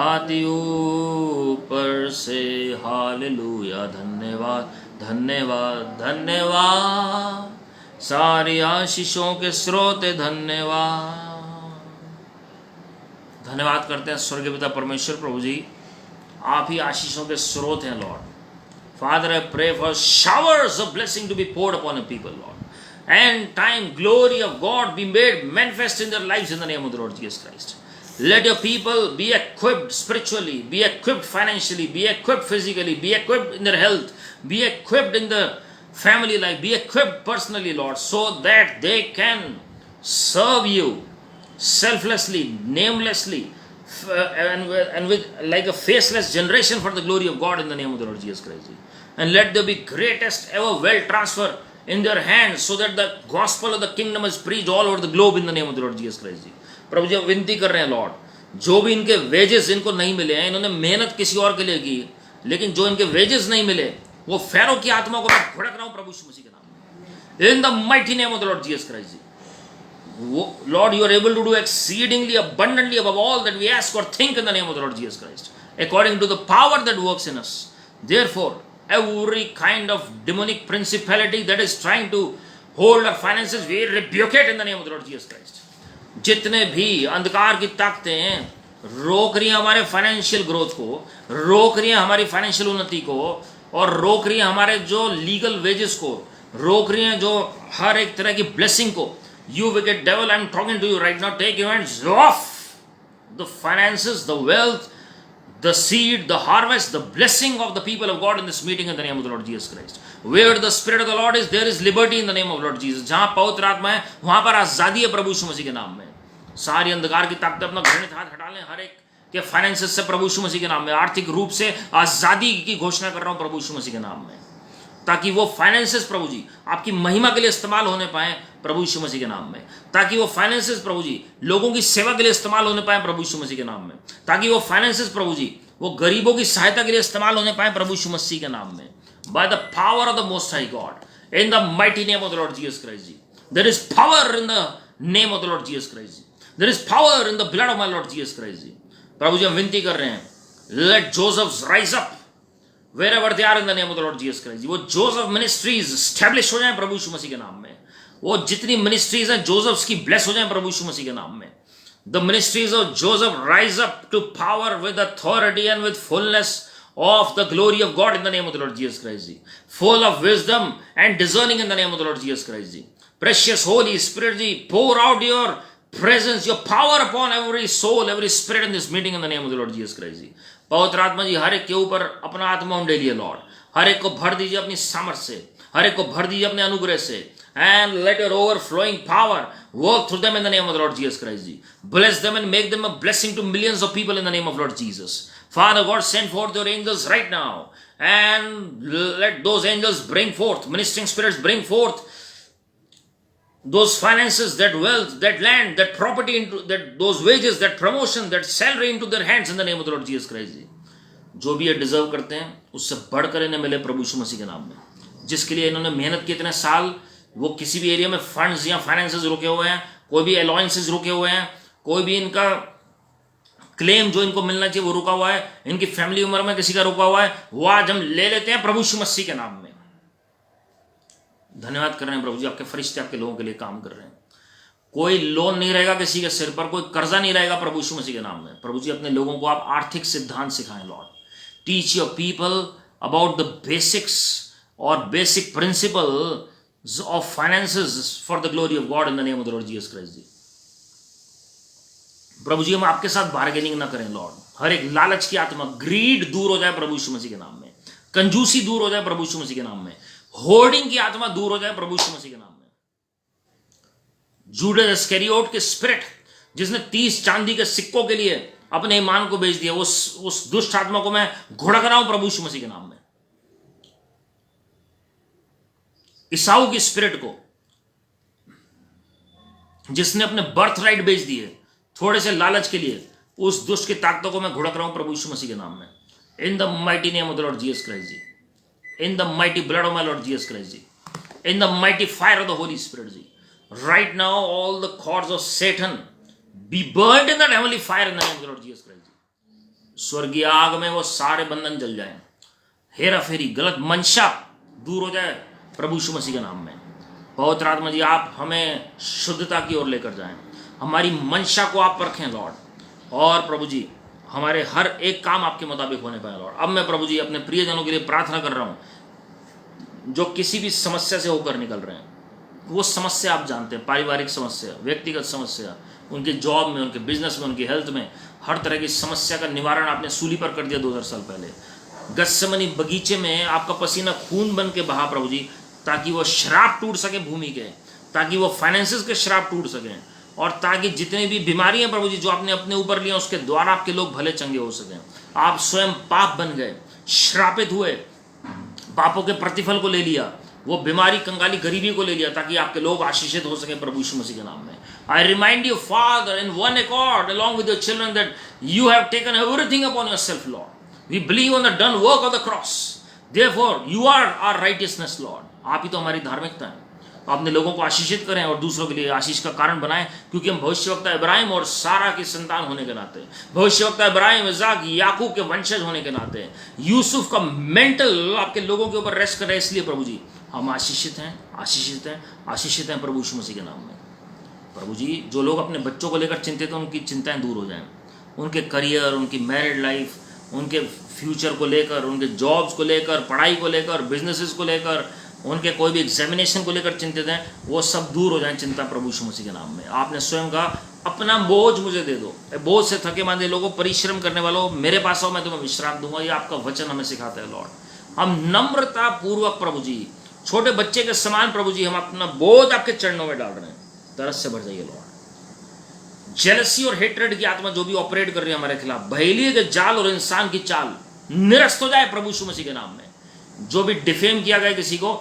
A: आती ऊपर से, हालेलुया, धन्यवाद धन्यवाद धन्यवाद, सारी आशीषों के स्रोत धन्यवाद। धन्यवाद करते हैं स्वर्गीय पिता परमेश्वर प्रभु जी, आप ही आशीषों के स्रोत हैं Lord. Father, I pray for showers of blessing to be poured upon your people, Lord. And time, glory of God be made manifest in their lives in the name of the Lord Jesus Christ. Let your people be equipped spiritually, be equipped financially, be equipped physically, be equipped in their health, be equipped in the family life, be equipped personally, Lord, so that they can serve you selflessly, namelessly, and with like a faceless generation for the glory of God in the name of the Lord Jesus Christ. And let there be greatest ever wealth transfer in their hands, so that the gospel of the kingdom is preached all over the globe in the name of the Lord Jesus Christ. प्रभु जी विनती कर रहे हैं Lord, जो भी इनके wages इनको नहीं मिले हैं, इन्होंने मेहनत किसी और के लिए की, लेकिन जो इनके वेजेस नहीं मिले, वो फैरो की आत्मा को मैं भड़क रहा हूं प्रभु यीशु मसीह के नाम में, in the mighty name of the Lord Jesus Christ. Lord, you are able to do exceedingly abundantly above all that we ask or think in the name of the Lord Jesus Christ, according to the power that works in us. Therefore, every kind of demonic principality that is trying to hold our finances, we rebuke it in the name of the Lord Jesus Christ. जितने भी अंधकार की ताकतें रोक रही हैं हमारे financial growth को, रोक रही हैं हमारी फाइनेंशियल उन्नति को, और रोक रही हैं हमारे जो लीगल वेजेस को, रोक रही हैं जो हर एक तरह की ब्लेसिंग को, you wicked devil, I'm talking to you right now, take your hands off the finances, the wealth, the seed, the harvest, the blessing of the people of God in this meeting in the name of the Lord Jesus Christ. Where the Spirit of the Lord is, there is liberty in the name of Lord Jesus. जहां पवित्र आत्मा है वहां पर आजादी है प्रभु यीशु मसीह के नाम में। सारी अंधकार की ताकतें अपना घृणित हाथ हटा लें हर एक के फाइनेंसेस से प्रभु यीशु मसीह के नाम में। आर्थिक रूप से आजादी की घोषणा कर रहा हूं प्रभु यीशु मसीह के नाम में, ताकि वो फाइनेंसेस प्रभु जी आपकी महिमा के लिए इस्तेमाल होने पाए प्रभु यीशु मसीह के नाम में, ताकि वो फाइनेंसेस प्रभु जी लोगों की सेवा के लिए इस्तेमाल होने पाए प्रभु यीशु मसीह के नाम में, ताकि वो फाइनेंसेस प्रभु जी वो गरीबों की सहायता के लिए इस्तेमाल होने पाए प्रभु यीशु मसीह के नाम में। By the power of the most high God in the mighty name of the Lord Jesus Christ ji, there is power in the name of the Lord Jesus Christ ji, there is power in the blood of my Lord Jesus Christ ji. प्रभु जी हम विनती कर रहे हैं, let Joseph's rise up wherever they are in the name of the Lord Jesus Christ. वो Joseph ministries establish हो जाए प्रभु यीशु मसीह के नाम में, वो जितनी मिनिस्ट्रीज हैं जोसेफ्स की ब्लेस हो जाए प्रभु यीशु मसीह के नाम में। The ministries of Joseph rise up to power with authority and with fullness of the glory of God in the name of the Lord Jesus Christ, full of wisdom and discerning in the name of the Lord Jesus Christ. Precious Holy Spirit, pour out your presence, your power upon every soul, every spirit in this meeting in the name of the Lord Jesus Christ. पवित्र आत्मा जी हर एक के ऊपर अपना आत्मा उंडेलिए Lord, हर एक को भर दीजिए अपनी सामर्थ से, हर एक को भर दीजिए अपने अनुग्रह से, and let your overflowing power work through them in the name of the Lord Jesus Christ. Bless them and make them a blessing to millions of people in the name of Lord Jesus. Father God, send forth your angels right now and let those angels bring forth, ministering spirits bring forth those finances, that wealth, that land, that property, into that those wages, that promotion, that salary into their hands in the name of the Lord Jesus Christ. जो भी ये deserve करते हैं उससे बढ़कर इन्हें मिले प्रभु यीशु मसीह के नाम में, जिसके लिए इन्होंने मेहनत की इतने साल, वो किसी भी एरिया में फंड्स या फाइनेंसेस रुके हुए हैं, कोई भी अलाउंसेस रुके हुए हैं, कोई भी इनका क्लेम जो इनको मिलना चाहिए वो रुका हुआ है, इनकी फैमिली उम्र में किसी का रुका हुआ है, वो आज हम ले लेते हैं प्रभु यीशु मसीह के नाम में। धन्यवाद कर रहे हैं प्रभु जी, आपके फरिश्ते आपके लोगों के लिए काम कर रहे हैं। कोई लोन नहीं रहेगा किसी के सिर पर, कोई कर्जा नहीं रहेगा प्रभु यीशु मसीह के नाम में। प्रभु जी अपने लोगों को आप आर्थिक सिद्धांत सिखाएं Lord, teach your people about the basics और basic principle of finances for the glory of God in the name of the Lord Jesus Christ. प्रभु जी हम आपके साथ बार्गेनिंग ना करें लॉर्ड, हर एक लालच की आत्मा, ग्रीड दूर हो जाए प्रभु यीशु मसीह के नाम में, कंजूसी दूर हो जाए प्रभु यीशु मसीह के नाम में, होर्डिंग की आत्मा दूर हो जाए प्रभु यीशु मसीह के नाम में। जूडा इस्करियोट के स्पिरिट जिसने 30 चांदी के सिक्कों के लिए अपने ईमान को बेच दिया, उस दुष्ट आत्मा को मैं घुड़क रहा हूं प्रभु यीशु मसीह के नाम में। ईसाऊ की स्पिरिट को जिसने अपने बर्थ राइट बेच दिए थोड़े से लालच के लिए, उस दुष्ट की ताकतों को मैं घुड़क रहा हूं प्रभु यीशु मसीह के नाम में। In the mighty name of the Lord Jesus Christ ji, in the mighty blood of my Lord Jesus Christ ji, in the mighty fire of the Holy Spirit ji. Right now, all the cords of Satan be burned in that heavenly fire in the name of the Lord Jesus Christ ji. स्वर्गीय आग में वो सारे बंधन जल जाएं, हेरा फेरी, गलत मंशा दूर हो जाए प्रभु यीशु मसीह के नाम में। पवित्र आत्मा जी आप हमें शुद्धता की ओर लेकर जाएं, हमारी मंशा को आप परखें लॉर्ड, और प्रभु जी हमारे हर एक काम आपके मुताबिक होने पाए लॉर्ड। अब मैं प्रभु जी अपने प्रियजनों के लिए प्रार्थना कर रहा हूं जो किसी भी समस्या से होकर निकल रहे हैं। वो समस्या आप जानते हैं, पारिवारिक समस्या, व्यक्तिगत समस्या, उनके जॉब में, उनके बिजनेस में, उनकी हेल्थ में, हर तरह की समस्या का निवारण आपने सूली पर कर दिया 2000 साल पहले। गत्सेमनी बगीचे में आपका पसीना खून बन के बहा प्रभु जी, ताकि वो श्राप टूट सके भूमि के, ताकि वो फाइनेंसेस के श्राप टूट सकें, और ताकि जितनी भी बीमारियां प्रभु जी जो आपने अपने ऊपर लिया उसके द्वारा आपके लोग भले चंगे हो सकें। आप स्वयं पाप बन गए, श्रापित हुए, पापों के प्रतिफल को ले लिया, वो बीमारी, कंगाली, गरीबी को ले लिया, ताकि आपके लोग आशीषित हो सके प्रभु यीशु मसीह के नाम में। I remind you father in one accord along with your children that you have taken everything upon yourself, Lord. We believe on the done work of the cross. Therefore, you are our righteousness, Lord. आप ही तो हमारी धार्मिकता है। अपने लोगों को आशीषित करें और दूसरों के लिए आशीष का कारण बनाएं, क्योंकि हम भविष्यवक्ता इब्राहिम और सारा की संतान होने के नाते, भविष्यवक्ता इब्राहिम, इज़ाक, याकूब के वंशज होने के नाते, यूसुफ का मेंटल आपके लोगों के ऊपर रेस्ट कर रहा है। इसलिए प्रभु जी हम आशीषित हैं, आशीषित हैं, आशीषित हैं प्रभु यीशु मसीह के नाम में। प्रभु जी जो लोग अपने बच्चों को लेकर चिंतित हैं उनकी चिंताएं दूर हो जाएं, उनके करियर, उनकी मैरिड लाइफ, उनके फ्यूचर को लेकर, उनके जॉब्स को लेकर, पढ़ाई को लेकर, बिजनेसेस को लेकर, उनके कोई भी एग्जामिनेशन को लेकर चिंतित हैं, वो सब दूर हो जाएं चिंता प्रभु यीशु मसीह के नाम में। आपने स्वयं कहा अपना बोझ मुझे दे दो, बोझ से थके मांदे लोगों, परिश्रम करने वालों, मेरे पास आओ मैं तुम्हें विश्राम दूंगा। ये आपका वचन हमें सिखाता है लॉर्ड। हम नम्रता पूर्वक प्रभु जी, छोटे बच्चे के समान प्रभु जी, हम अपना बोझ आपके चरणों में डाल रहे हैं। तरस से भर जाइए लॉर्ड। जेलसी और हेट्रेड की आत्मा जो भी ऑपरेट कर रही है हमारे खिलाफ, बहेलिए के जाल और इंसान की चाल निरस्त हो जाए प्रभु यीशु मसीह के नाम में। जो भी डिफेम किया गया किसी को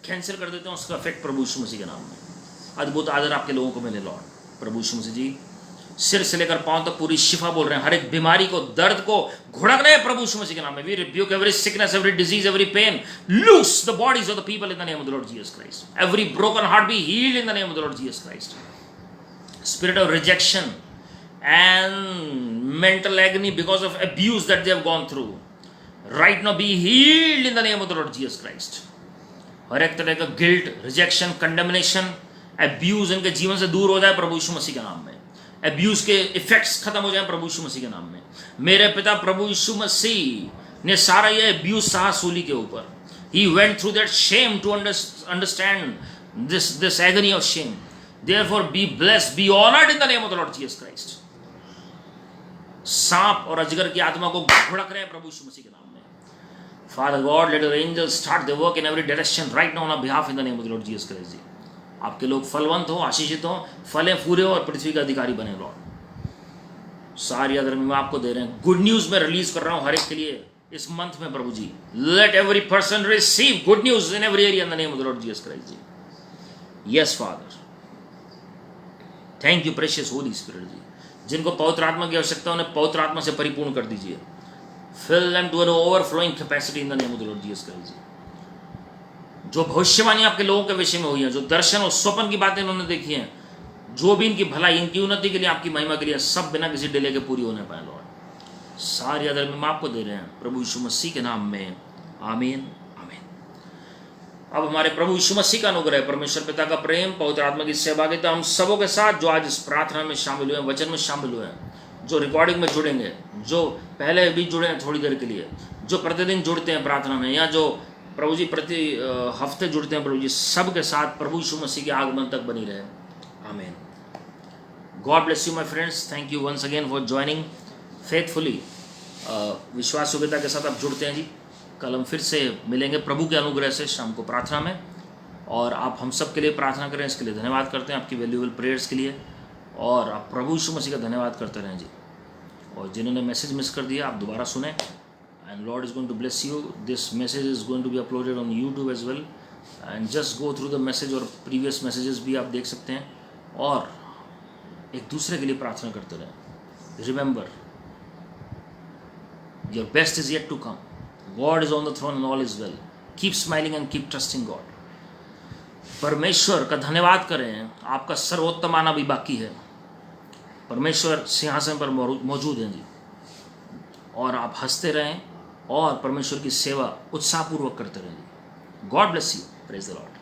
A: कैंसिल कर देते हैं, उसका इफेक्ट प्रभु यीशु मसीह के नाम में। अद्भुत आदर आपके लोगों को मिले लॉर्ड। प्रभु यीशु मसीह जी सिर से लेकर पांव तक पूरी शिफा बोल रहे हैं, हर एक बीमारी को, दर्द को घुड़क रहे हैं प्रभु यीशु मसीह के नाम में। We rebuke every sickness, every disease, every pain, loose the bodies of the people in the name of the Lord Jesus Christ. Every broken heart be healed in the name of the Lord Jesus Christ. Spirit of rejection and mental agony because of abuse that they have gone through, right now be healed in the name of the Lord Jesus Christ. हर एक तरह का guilt, rejection, condemnation, abuse इनके जीवन से दूर हो जाए प्रभु यीशु मसीह के नाम में। एब्यूज के इफेक्ट्स खत्म हो जाए प्रभु यीशु मसीह के नाम में। मेरे पिता प्रभु यीशु मसीह ने सारा ये एब्यूज सहा सूली के ऊपर। He went through that shame to understand this agony of shame. Therefore be blessed, be honored in the name of the Lord Jesus Christ. सांप और अजगर की आत्मा को भड़क रहे हैं प्रभु यीशु मसीह के नाम में। Father God, let your angels start their work in every direction right now on our behalf in the name of the Lord Jesus Christ. आपके लोग फलवंत हो, आशीषित हो, फलें फूले हो और पृथ्वी का अधिकारी बने लॉर्ड। सारी आदर में आपको दे रहे हैं। गुड न्यूज में रिलीज कर रहा हूं हर एक के लिए इस मंथ में प्रभु जी। Let every person receive good news in every area in the name of the Lord Jesus Christ ji. Yes Father. Thank you precious Holy Spirit ji. जिनको पवित्र आत्मा की आवश्यकता है उन्हें पवित्र आत्मा से परिपूर्ण कर दीजिए। Fill them to an overflowing capacity in the name of the Lord Jesus Christ ji. जो भविष्यवाणी आपके लोगों के विषय में हुई है, जो दर्शन और स्वप्न की बातें उन्होंने देखी हैं, जो भी इनकी भलाई, इनकी उन्नति के लिए, आपकी महिमा के लिए, सब बिना किसी डिले के पूरी होने पाए लॉर्ड। सारी आदर में आपको दे रहे हैं प्रभु यीशु मसीह के नाम में, आमीन। अब हमारे प्रभु यीशु मसीह का अनुग्रह, परमेश्वर पिता का प्रेम, पवित्र आत्मा की सहभागिता हम सबों के साथ जो आज इस प्रार्थना में शामिल हुए हैं, वचन में शामिल हुए हैं, जो रिकॉर्डिंग में जुड़ेंगे, जो पहले भी जुड़े हैं थोड़ी देर के लिए, जो प्रतिदिन जुड़ते हैं प्रार्थना में, या जो प्रभु जी प्रति हफ्ते जुड़ते हैं प्रभु जी, सब के साथ प्रभु यीशु मसीह के आगमन तक बनी रहे। आमीन। God bless you my friends. Thank you once again for joining faithfully. विश्वास योग्यता के साथ आप जुड़ते हैं जी। कल हम फिर से मिलेंगे प्रभु के अनुग्रह से शाम को प्रार्थना में, और आप हम सब के लिए प्रार्थना करें, इसके लिए धन्यवाद करते हैं आपकी वैल्यूएबल प्रेयर्स के लिए, और आप प्रभु यीशु मसीह का धन्यवाद करते रहें जी। और जिन्होंने मैसेज मिस कर दिया आप दोबारा सुने, and Lord is going to bless you. This message is going to be uploaded on YouTube as well, and just go through the message, और प्रीवियस मैसेजेस भी आप देख सकते हैं, और एक दूसरे के लिए प्रार्थना करते रहें। Remember, your best is yet to come. God is on the throne and all is well. Keep smiling and keep trusting God. परमेश्वर का धन्यवाद करें, आपका सर्वोत्तम आना भी बाकी है। परमेश्वर सिंहासन पर मौजूद हैं जी, और आप हंसते रहें और परमेश्वर की सेवा उत्साहपूर्वक करते रहें। God bless you, praise the Lord.